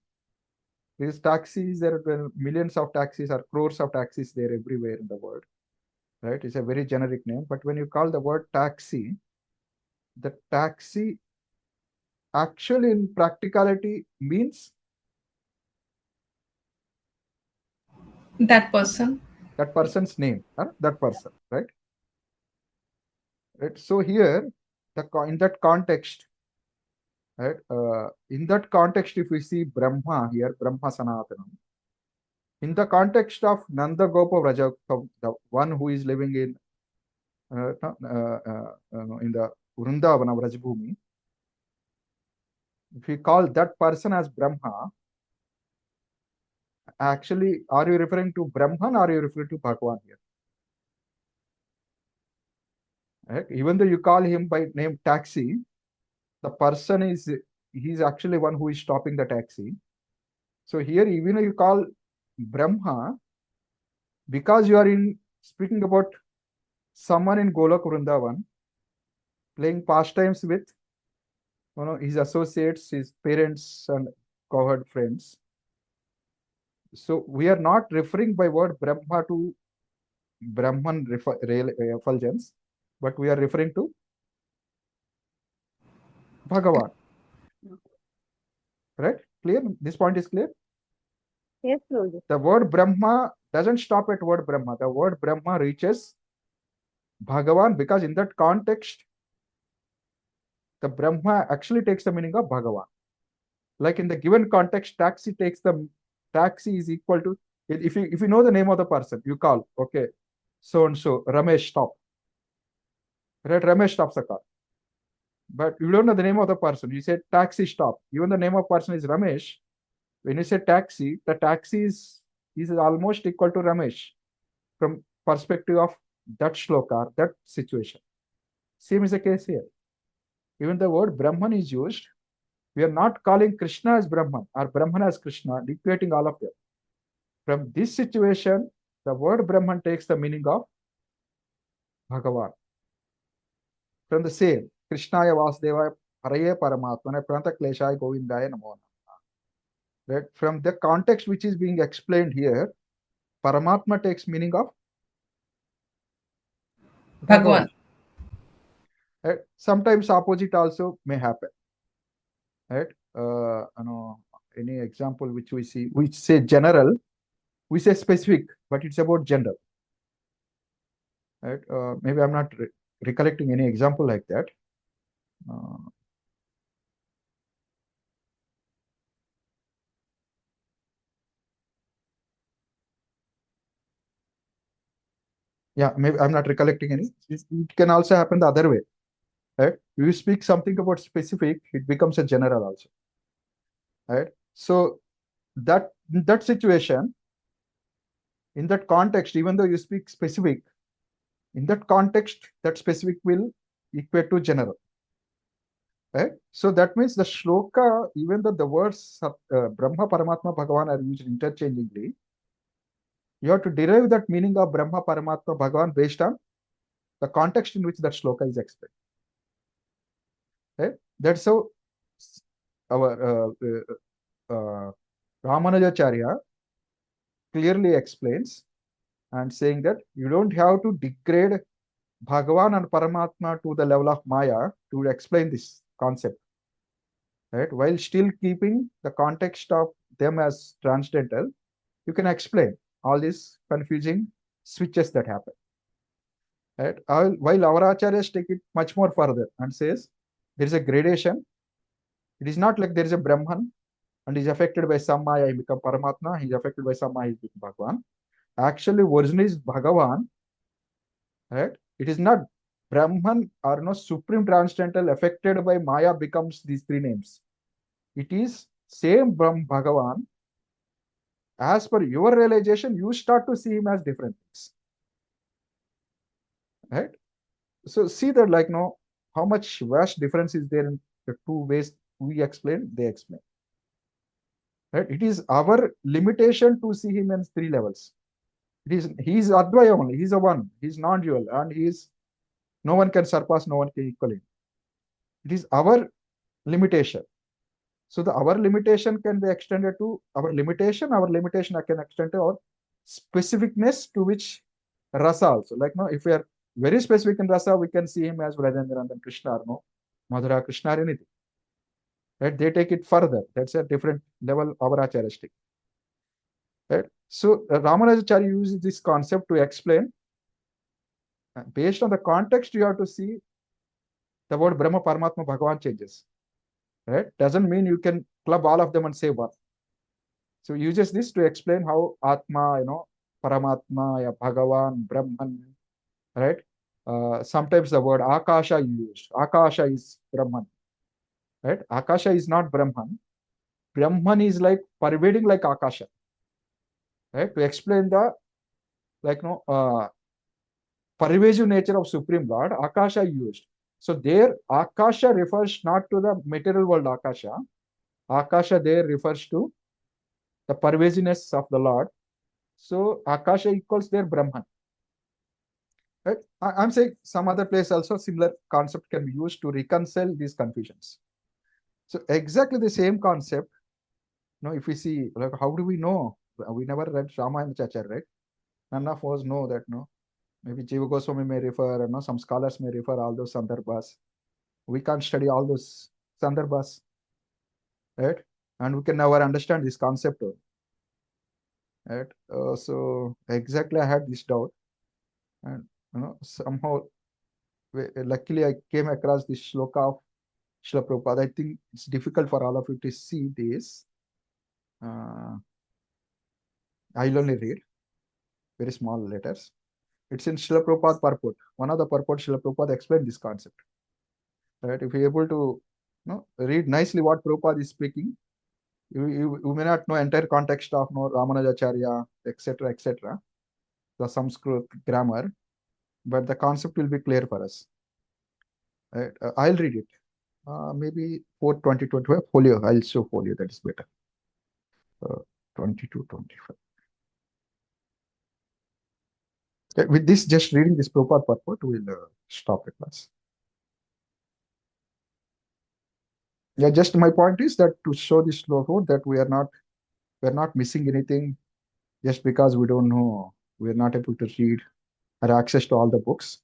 These taxis, there are millions of taxis or crores of taxis there everywhere in the world, right? It's a very generic name. But when you call the word taxi, the taxi actually in practicality means that person's name, that person, right? Right. So here, in that context, right? In that context, if we see Brahma here, Brahma Sanatanam, in the context of Nanda Gopa Vraja, the one who is living in the Vrindavana Vrajabhumi, if we call that person as Brahma, actually, are you referring to Brahman or are you referring to Bhagavan here? Right? Even though you call him by name taxi, the person he's actually one who is stopping the taxi. So here, even though you call Brahma, because you are speaking about someone in Golok Vrindavan, playing pastimes with his associates, his parents and cohort friends. So we are not referring by word Brahma to Brahman effulgence, but we are referring to Bhagavan. Right? Clear? This point is clear? Yes, Guruji. The word Brahma doesn't stop at word Brahma. The word Brahma reaches Bhagavan, because in that context, the Brahma actually takes the meaning of Bhagavan. Like in the given context, taxi is equal to, if you know the name of the person, you call, okay, so and so, Ramesh stop. Right? Ramesh stops the car. But you don't know the name of the person. You say taxi stop. Even the name of person is Ramesh. When you say taxi, the taxi is almost equal to Ramesh from perspective of that shloka, that situation. Same is the case here. Even the word Brahman is used. We are not calling Krishna as Brahman or Brahman as Krishna, equating all of them. From this situation, the word Brahman takes the meaning of Bhagavan. From the same, Krishnaya Vasudevaya Haraye Paramatmane Pranta Kleshaya Govindaya Namo Namaha. Right? From the context which is being explained here, Paramatma takes meaning of Bhagwan. Right? Sometimes opposite also may happen. Right? Any example which we see, we say general, we say specific, but it's about general. Right? Maybe I'm not recollecting any example like that. Yeah, maybe I'm not recollecting any. It can also happen the other way. Right? You speak something about specific, it becomes a general also. Right? So that situation, in that context, even though you speak specific, in that context, that specific will equate to general. Right? So that means the shloka, even though the words Brahma, Paramatma, Bhagavan are used interchangeably, you have to derive that meaning of Brahma, Paramatma, Bhagavan based on the context in which that shloka is explained. Right? That's how our Ramanujacharya clearly explains and saying that you don't have to degrade Bhagavan and Paramatma to the level of Maya to explain this concept, right? While still keeping the context of them as transcendental, you can explain all these confusing switches that happen, right? While our acharyas take it much more further and says there is a gradation. It is not like there is a Brahman and is affected by some Maya, he become Paramatma, he is affected by some Maya, he become Bhagavan. Actually, origin is Bhagavan, right? It is not Brahman or no supreme transcendental affected by Maya becomes these three names. It is same Bhagavan. As per your realization, you start to see him as different things. Right? So see that like no, how much vast difference is there in the two ways we explain, they explain. Right? It is our limitation to see him in three levels. He's Advaya only, he's a one, he's non-dual, and he's no one can surpass, no one can equal him. It is our limitation. So our limitation can be extended to our limitation I can extend to our specificness to which rasa also. Like no, if we are very specific in rasa, we can see him as Radhendra and Krishna or no, Madhura Krishna or anything. Right? They take it further. That's a different level of acharyistic. Right? So Ramanujacharya uses this concept to explain. Based on the context, you have to see the word Brahma, Paramatma, Bhagavan changes. Right? Doesn't mean you can club all of them and say one. So uses this to explain how Atma, Paramatma, Bhagavan, Brahman, right? Sometimes the word Akasha is used. Akasha is Brahman, right? Akasha is not Brahman. Brahman is like pervading like Akasha, right? To explain the pervasive nature of Supreme Lord, Akasha used. So there, Akasha refers not to the material world Akasha. Akasha there refers to the pervasiveness of the Lord. So Akasha equals their Brahman. Right? I'm saying some other place also similar concept can be used to reconcile these confusions. So exactly the same concept. If we see, like, how do we know? We never read Ramayana, right? None of us know that. Maybe Jiva Goswami may refer, some scholars may refer all those sandarbhas. We can't study all those sandarbhas, right? And we can never understand this concept, right? So exactly, I had this doubt, and somehow, luckily, I came across this shloka of Srila Prabhupada. I think it's difficult for all of you to see this. I'll only read very small letters. It's in Srila Prabhupada purport. One of the purport, Srila Prabhupada explained this concept. Right? If you're able to read nicely what Prabhupada is speaking, you may not know entire context of Ramanujacharya, etc., the Sanskrit grammar, but the concept will be clear for us. Right? I'll read it. Maybe 4:20:25 folio. I'll show folio, that is better. 22:25. Okay, with this, just reading this Prabhupada purport, we'll stop the class. Yeah, just my point is that to show this flow that we're not missing anything just because we don't know, we're not able to read or access to all the books.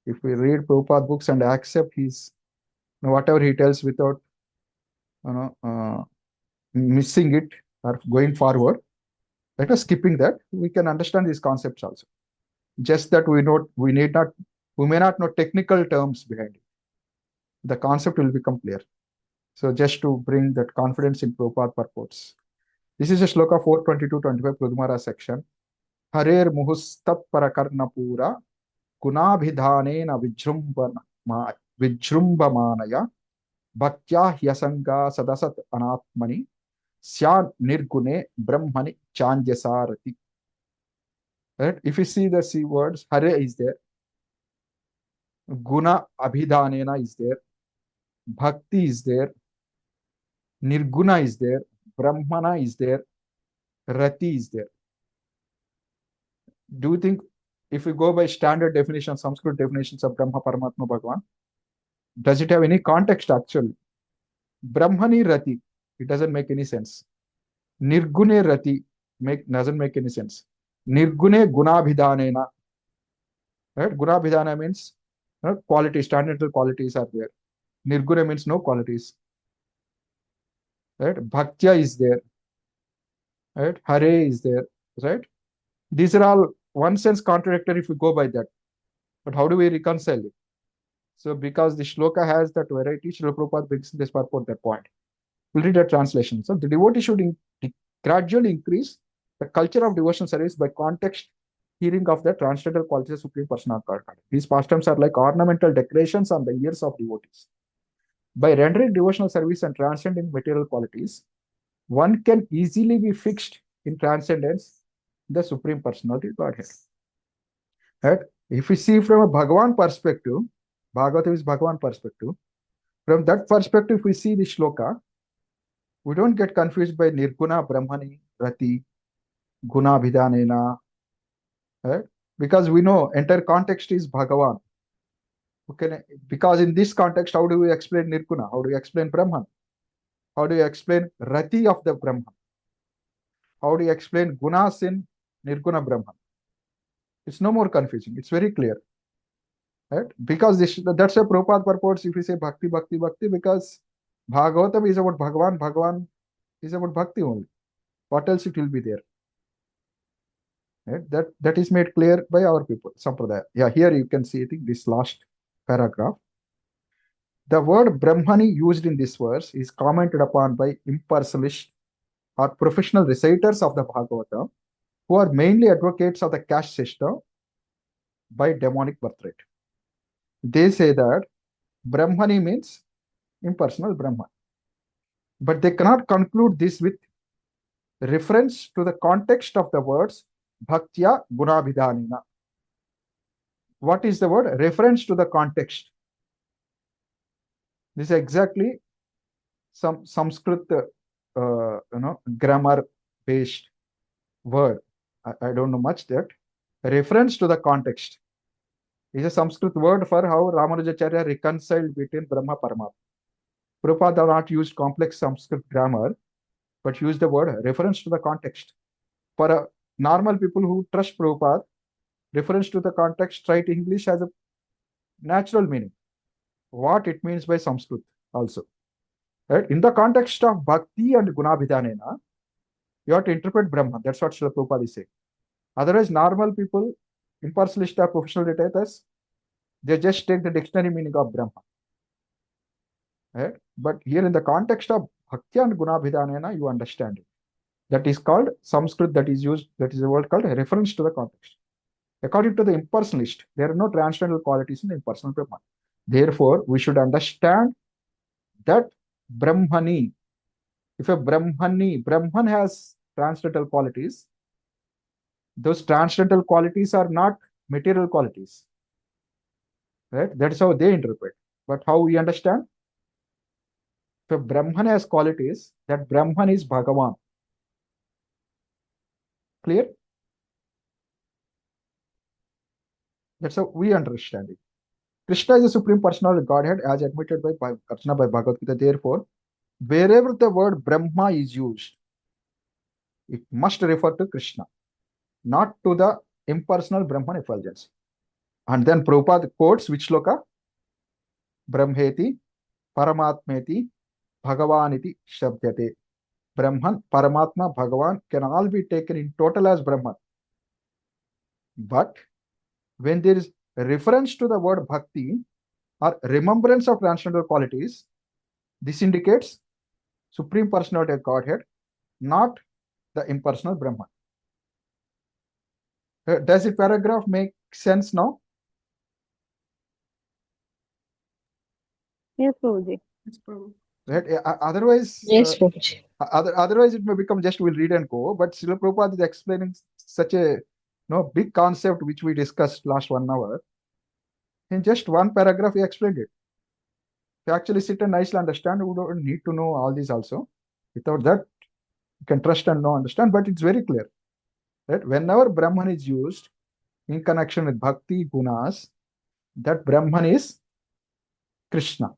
If we read Prabhupada books and accept his, whatever he tells without missing it or going forward, let us skipping that, we can understand these concepts also. Just that we may not know technical terms behind it. The concept will become clear. So just to bring that confidence in Prabhupada purports. This is a shloka 422-25 Prudhumara section. Harer muhustat parakarna pura gunabhidhanena vijrumbhamanaya bhaktya hyasanga sadasat anatmani sya nirgune brahmani chandyasarati. Right? If you see the C words, Hare is there, Guna Abhidhanena is there, Bhakti is there, Nirguna is there, Brahmana is there, Rati is there. Do you think if we go by standard definition, Sanskrit definitions of Brahma, Paramatma, Bhagavan, does it have any context actually? Brahmani Rati, it doesn't make any sense. Nirgune Rati doesn't make any sense. Nirgune Gunabhidhanena. Right? Gunabhidhana means qualities, standard qualities are there. Nirguna means no qualities. Right? Bhaktya is there. Right? Hare is there. Right? These are all one sense contradictory if we go by that. But how do we reconcile it? So because the shloka has that variety, Srila Prabhupada brings this purport that point. We'll read a translation. So the devotee should gradually increase the culture of devotional service by context hearing of the transcendental qualities of Supreme Personality of Godhead. These pastimes are like ornamental decorations on the ears of devotees. By rendering devotional service and transcending material qualities, one can easily be fixed in transcendence, the Supreme Personality of Godhead. Right? If we see from a Bhagavan perspective, Bhagavatam is Bhagavan perspective. From that perspective, we see the shloka. We don't get confused by Nirguna, Brahmani, Rati, Guna, Bhidanena. Right? Because we know entire context is Bhagavan. Okay, because in this context, how do we explain Nirguna? How do we explain Brahman? How do you explain Rati of the Brahman? How do you explain Gunas in Nirguna Brahman? It's no more confusing. It's very clear. Right? Because that's a Prabhupada purports if we say Bhakti, Bhakti, Bhakti, because Bhagavatam is about Bhagavan, Bhagavan is about Bhakti only. What else it will be there? Right? That is made clear by our people, Sampradaya. Yeah, here you can see, I think, this last paragraph. The word Brahmani used in this verse is commented upon by impersonalists or professional reciters of the Bhagavatam, who are mainly advocates of the caste system by demonic birthright. They say that Brahmani means impersonal Brahman. But they cannot conclude this with reference to the context of the words Bhaktya Gunabhidhanina. What is the word? Reference to the context. This is exactly some Sanskrit grammar based word. I don't know much that. Reference to the context is a Sanskrit word for how Ramanujacharya reconciled between Brahma Paramatma. Prabhupada not used complex Sanskrit grammar, but used the word reference to the context. For normal people who trust Prabhupada, reference to the context, write English has a natural meaning. What it means by Sanskrit also. Right? In the context of Bhakti and Gunabhidhanena, you have to interpret Brahman. That's what Srila Prabhupada is saying. Otherwise, normal people, impersonalist or professional writers, they just take the dictionary meaning of Brahman. Right? But here in the context of Bhakti and Gunabhidhanena, you understand it. That is called Sanskrit that is used, that is a word called a reference to the context. According to the impersonalist, there are no transcendental qualities in the impersonal Brahman. Therefore, we should understand that Brahmani, if a Brahman has transcendental qualities, those transcendental qualities are not material qualities. Right? That's how they interpret. But how we understand? If a Brahman has qualities, that Brahman is Bhagavan. Clear? That's how we understand it. Krishna is the Supreme Personality of Godhead as admitted by Archana by Bhagavad Gita. Therefore, wherever the word Brahma is used, it must refer to Krishna, not to the impersonal Brahman effulgence. And then Prabhupada quotes which shloka? Brahmeti, Paramatmeti, Bhagavaniti Shabdyate. Brahman, Paramatma, Bhagavan can all be taken in total as Brahman. But when there is a reference to the word bhakti or remembrance of transcendental qualities, this indicates Supreme Personality of Godhead, not the impersonal Brahman. Does the paragraph make sense now? Yes, Prabhuji. Yes, Prabhu. Right? Otherwise, Yes, Prabhuji. otherwise it may become just we'll read and go. But Srila Prabhupada is explaining such a big concept which we discussed last 1 hour. In just one paragraph, he explained it. If you actually sit and nicely understand, you don't need to know all these also. Without that, you can trust and know, understand, but it's very clear. Right? Whenever Brahman is used in connection with bhakti gunas, that Brahman is Krishna.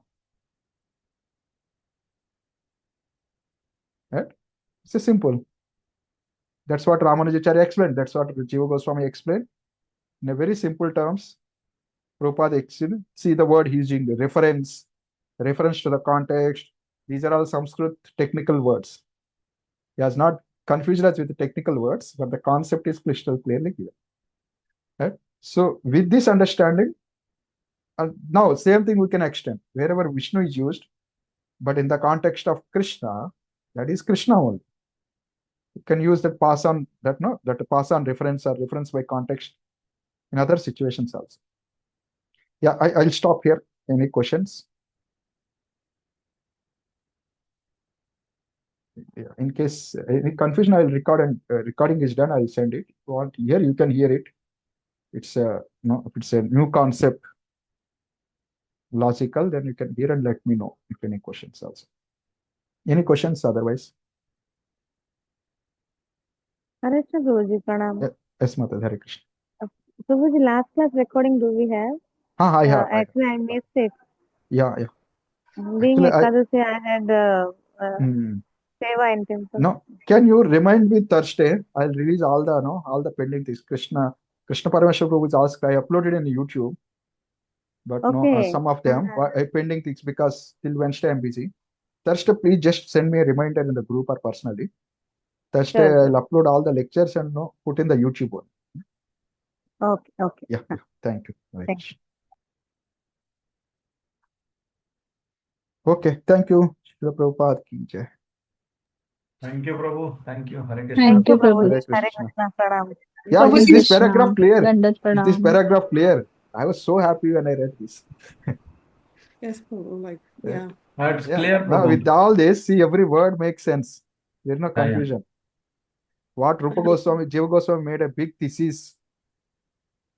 Right? It's a simple. That's what Ramanujacharya explained. That's what Jiva Goswami explained. In a very simple terms, Prabhupada explained. See the word he's using, reference to the context. These are all Sanskrit technical words. He has not confused us with the technical words, but the concept is crystal clearly clear. Right? So with this understanding, now same thing we can extend. Wherever Vishnu is used, but in the context of Krishna, that is Krishna only. You can use that pass on reference or reference by context in other situations also. Yeah, I'll stop here. Any questions? Yeah, in case any confusion, I'll record, and recording is done, I'll send it. If you want here, you can hear it. It's a if it's a new concept, logical, then you can hear and let me know if any questions also. Any questions otherwise? Hare Krishna, Prabhuji, pranam. Yes, Mata, Hare Krishna. Prabhuji, last class recording do we have? I have. Actually, I missed it. Yeah. Being Actually, Ekadasi, I had Seva in temple. No, can you remind me Thursday? I'll release all the pending things. Krishna Parameshwar Prabhu is asked. I uploaded in YouTube, but Okay. some of them pending things because till Wednesday I'm busy. Thursday, please just send me a reminder in the group or personally. Thursday, Sure. I'll upload all the lectures and put in the YouTube one. Okay. Yeah. Thank you. Very Thank much. Okay, thank you. Srila Prabhupada ki jai. Thank you, Prabhu. Thank you. Hare Krishna. Thank you, Prabhuji. Prabhuji. Hare Hare Krishna. Krishna, pranam. Yeah, Prabhuji, is this paragraph Krishna. clear? Dandat Is this pranam. paragraph clear? I was so happy when I read this. Yes, Prabhu. Yeah. It's Yeah. clear, Now Prabhu. with all this, see every word makes sense. There's no Yeah. confusion. What Rupa Goswami, Jiva Goswami made a big thesis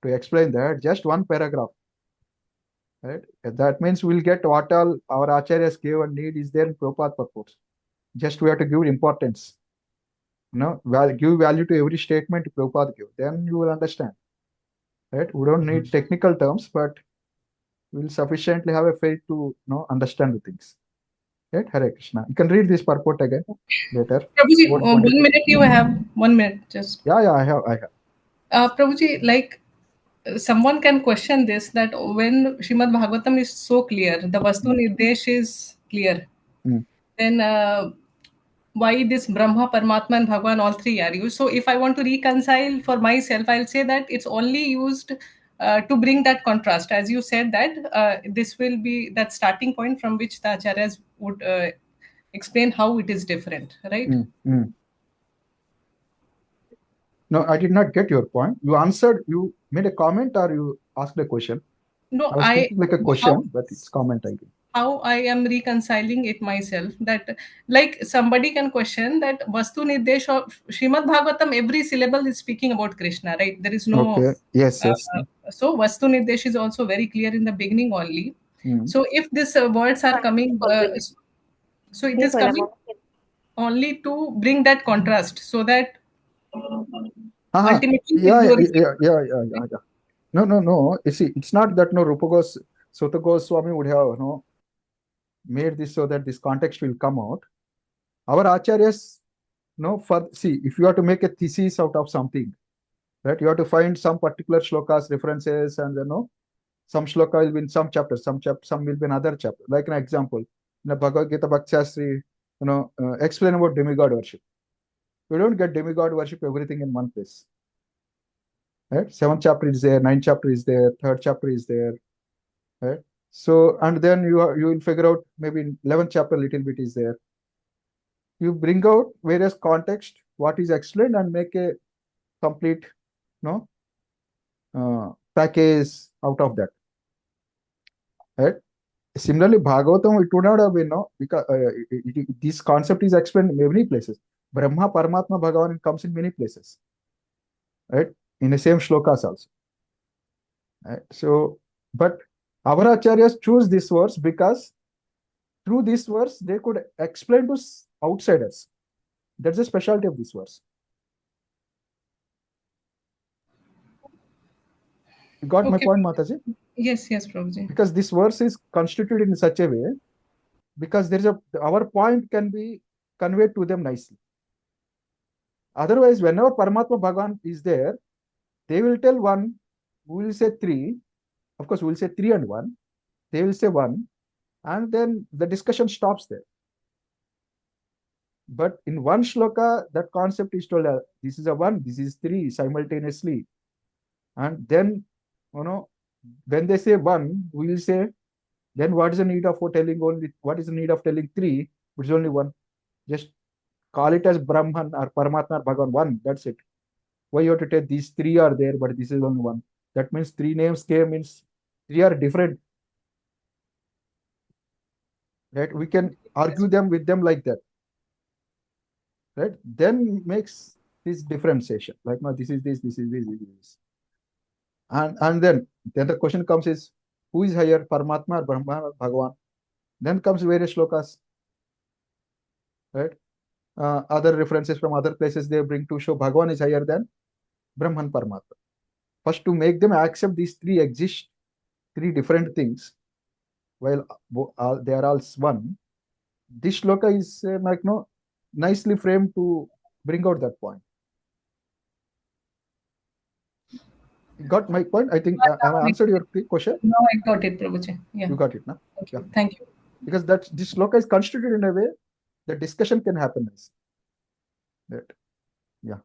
to explain that, just one paragraph. Right? That means we'll get what all our acharyas gave and need is there in Prabhupada purpose. Just we have to give importance. Give value to every statement Prabhupada give. Then you will understand. Right? We don't need technical terms, but we'll sufficiently have a faith to understand the things. Right? Hare Krishna. You can read this purport again later. Prabhuji, What- 1 minute you have. 1 minute just. Yeah, I have. Prabhuji, like someone can question this, that when Srimad Bhagavatam is so clear, the Vastu Nirdesh is clear, then why this Brahma, Paramatma and Bhagavan, all three are used? So if I want to reconcile for myself, I'll say that it's only used to bring that contrast. As you said that this will be that starting point from which the acharyas would explain how it is different, right? No, I did not get your point. You answered, you made a comment or you asked a question? No, I was thinking like a question, but it's comment, I think. How I am reconciling it myself, that like somebody can question that Vastu Nirdesh of Srimad Bhagavatam, every syllable is speaking about Krishna, right? There is no. Okay. Yes. So Vastu Nirdesh is also very clear in the beginning only. So if these words are coming, so it is coming only to bring that contrast, so that ultimately it glorifies. No. You see, it's not that Sutta Goswami would have made this so that this context will come out. Our acharyas, if you have to make a thesis out of something, right? You have to find some particular shlokas, references, and some shloka will be in some chapters, some will be in other chapter. Like an example, in the Bhagavad Gita, Bhakti Shastri, explain about demigod worship. You don't get demigod worship everything in one place, right? 7th chapter is there, 9th chapter is there, 3rd chapter is there, right? So, and then you will figure out maybe in 11th chapter little bit is there. You bring out various context, what is explained, and make a complete, package out of that, right? Similarly, Bhagavatam, it would not have been, because this concept is explained in many places. Brahma, Paramatma, Bhagavan comes in many places, right? In the same shlokas also. Right? So, but our acharyas choose this verse because through this verse they could explain to outsiders. That's the specialty of this verse. You got my Okay. point, Mataji? Yes, Prabhuji. Because this verse is constituted in such a way, because our point can be conveyed to them nicely. Otherwise, whenever Paramatma Bhagavan is there, they will tell one, we will say three. Of course, we will say 3 and 1. They will say 1, and then the discussion stops there. But in one shloka, that concept is told, this is a 1, this is 3 simultaneously. And then, when they say 1, we will say, then what is the need of telling only, what is the need of telling 3, which is only 1? Just call it as Brahman or Paramatma or Bhagavan 1, that's it. Why you have to tell these 3 are there, but this is only 1? That means 3 names came, means 3 are different. Right? We can argue them with them like that. Right? Then makes this differentiation. Like, no, this is this is this, this is this. And then the question comes is, who is higher, Paramatma or Brahma or Bhagavan? Then comes various shlokas. Right? Other references from other places they bring to show Bhagavan is higher than Brahman, Paramatma. First, to make them accept these 3 exist, 3 different things, while they are all one. This shloka is nicely framed to bring out that point. Got my point? I think I answered your question. No, I got it, Prabhuji. Yeah. You got it, no? Okay. Yeah. Thank you. Because this shloka is constituted in a way that discussion can happen. That, yeah.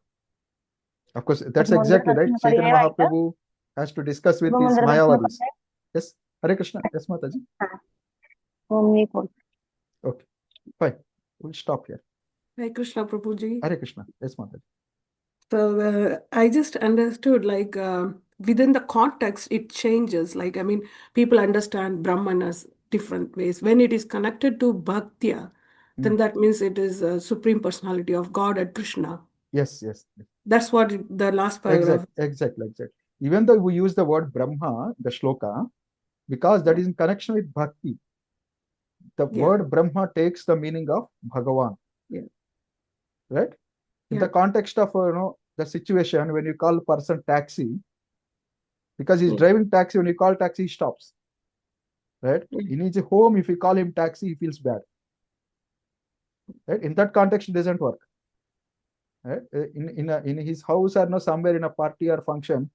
Of course, that's exactly right. Chaitanya Mahaprabhu has to discuss with these Mayavadis. Yes, Hare Krishna. Yes, Mataji. Okay, fine. We'll stop here. Hare Krishna Prabhuji. Hare Krishna. Yes, Mataji. So I just understood, like within the context, it changes. Like, I mean, people understand Brahman as different ways. When it is connected to Bhaktya, then that means it is a supreme personality of God and Krishna. Yes, yes. That's what the last paragraph. Exactly. Even though we use the word Brahma, the shloka, because that is in connection with Bhakti. The word Brahma takes the meaning of Bhagavan. Yeah. Right? In the context of the situation, when you call person taxi, because he's driving taxi, when you call taxi, he stops. Right? In his home, if you call him taxi, he feels bad. Right? In that context, it doesn't work. Right? In his house or somewhere in a party or function,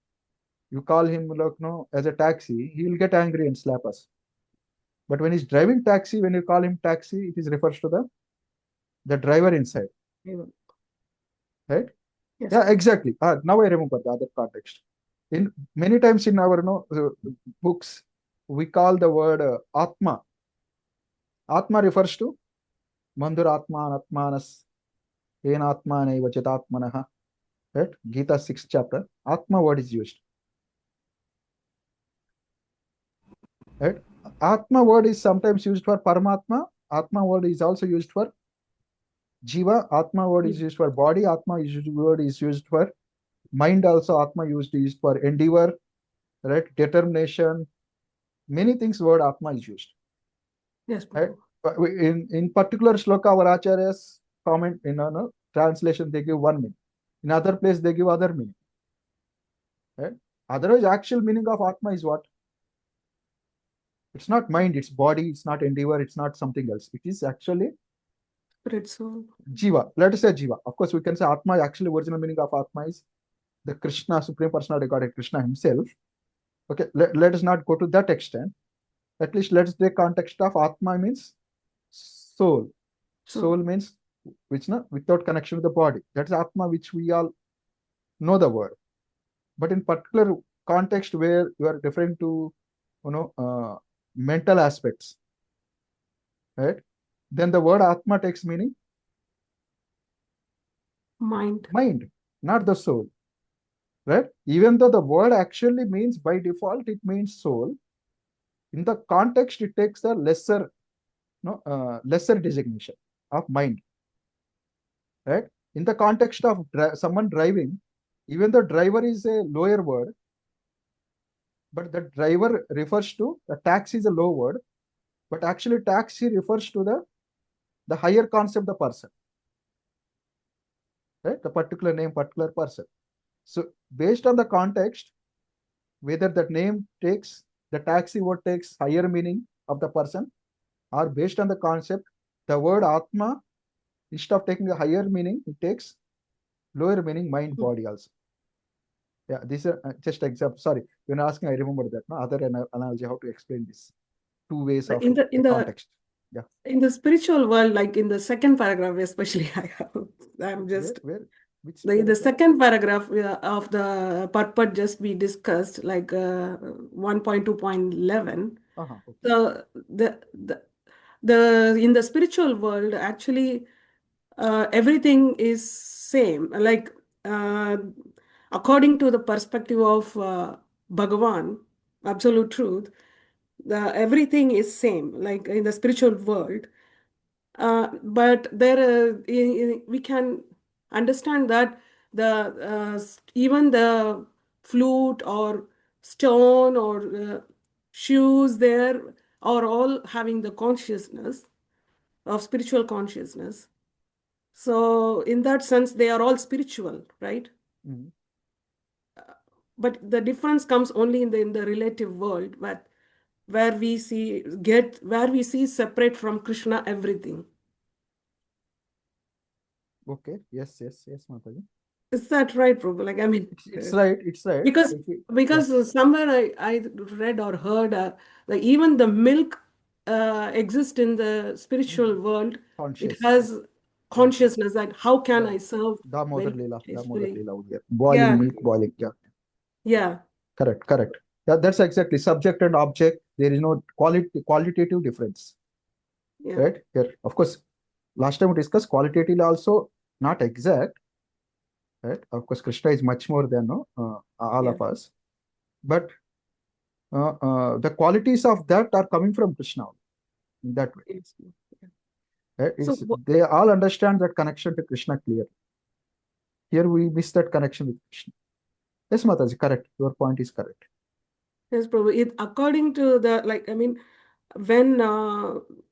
you call him as a taxi, he will get angry and slap us. But when he's driving taxi, when you call him taxi, it is refers to the driver inside. Right? Yes. Yeah, exactly. Now I remember the other context. In many times in our books, we call the word Atma. Atma refers to Mandhur Atma, Atmanas, En Atma Naiva Chitatmanaha. Right? Gita 6th chapter. Atma word is used. Right? Atma word is sometimes used for Paramatma. Atma word is also used for Jiva. Atma word is used for body. Atma word is used for mind also. Atma used for endeavor, right? Determination. Many things word Atma is used. Yes. Right? In particular shloka, our acharyas comment in translation, they give one meaning. In other place, they give other meaning. Right? Otherwise, actual meaning of Atma is what? It's not mind, it's body, it's not endeavor, it's not something else. It is actually Spirit soul. Jiva. Let us say Jiva. Of course, we can say Atma, actually original meaning of Atma is the Krishna, Supreme Personality Godhead, Krishna himself. Okay, let us not go to that extent. At least let's take context of Atma means soul. Soul means which without connection with the body. That's Atma, which we all know the word. But in particular context where you are referring to, mental aspects, right? Then the word Atma takes meaning Mind. mind, not the soul, right? Even though the word actually means by default, it means soul. In the context, it takes the lesser designation of mind, right? In the context of someone driving, even though driver is a lower word, but the driver refers to the taxi is a low word, but actually taxi refers to the higher concept, the person, right? The particular name, particular person. So based on the context, whether that name takes, the taxi word takes higher meaning of the person, or based on the concept, the word Atma, instead of taking a higher meaning, it takes lower meaning, mind, body also. Yeah, these are just example. Sorry, when asking, I remember that. No other analogy how to explain this. Two ways of In the context. Yeah. In the spiritual world, like in the second paragraph, especially, I'm just Which the second paragraph of the purport just we discussed, like 1.2.11. Okay. So the in the spiritual world, actually, everything is same. Like according to the perspective of Bhagavan, absolute truth, everything is same. Like in the spiritual world. But there, we can understand that even the flute or stone or shoes there are all having the consciousness of spiritual consciousness. So in that sense, they are all spiritual, right? Mm-hmm. But the difference comes only in the relative world, where we see separate from Krishna everything. Okay. Yes, Mataji. Is that right, Prabhu? Like, I mean, it's right. Because somewhere I read or heard that even the milk exists in the spiritual world. It has consciousness that how can I serve Damodar very Leela peacefully? over here. Boiling milk, boiling. Yeah. Correct. That's exactly subject and object. There is no qualitative difference. Yeah. Right here. Of course, last time we discussed qualitatively also not exact. Right. Of course, Krishna is much more than all of us. But the qualities of that are coming from Krishna in that way. Yes. Right? So they all understand that connection to Krishna clearly. Here we miss that connection with Krishna. Yes, Mataji, correct. Your point is correct. yes, Prabhu. According to the, like, I mean, when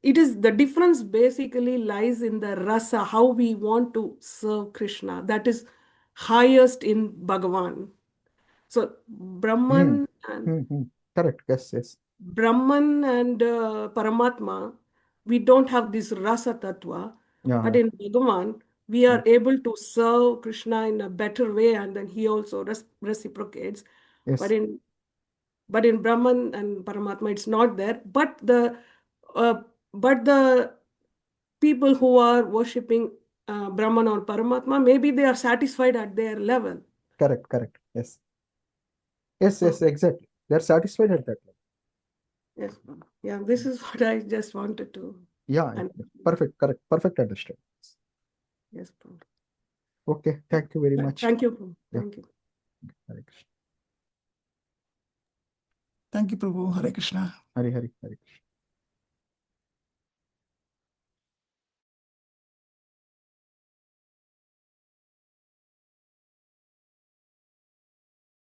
it is the difference basically lies in the rasa, how we want to serve Krishna. That is highest in Bhagavan. So Brahman and correct. Yes. Brahman and Paramatma, we don't have this rasa tattva, but in Bhagavan, we are able to serve Krishna in a better way, and then he also reciprocates. Yes. But in Brahman and Paramatma, it's not there. But the people who are worshipping Brahman or Paramatma, maybe they are satisfied at their level. Correct. Yes, exactly. They're satisfied at that level. Yes, yeah, this is what I just wanted to. Yeah, perfect, correct, perfect understanding. Yes, okay, thank you very much. Thank you. Thank you. Hare Krishna. Thank you, Prabhu. Hare Krishna. Hare Krishna.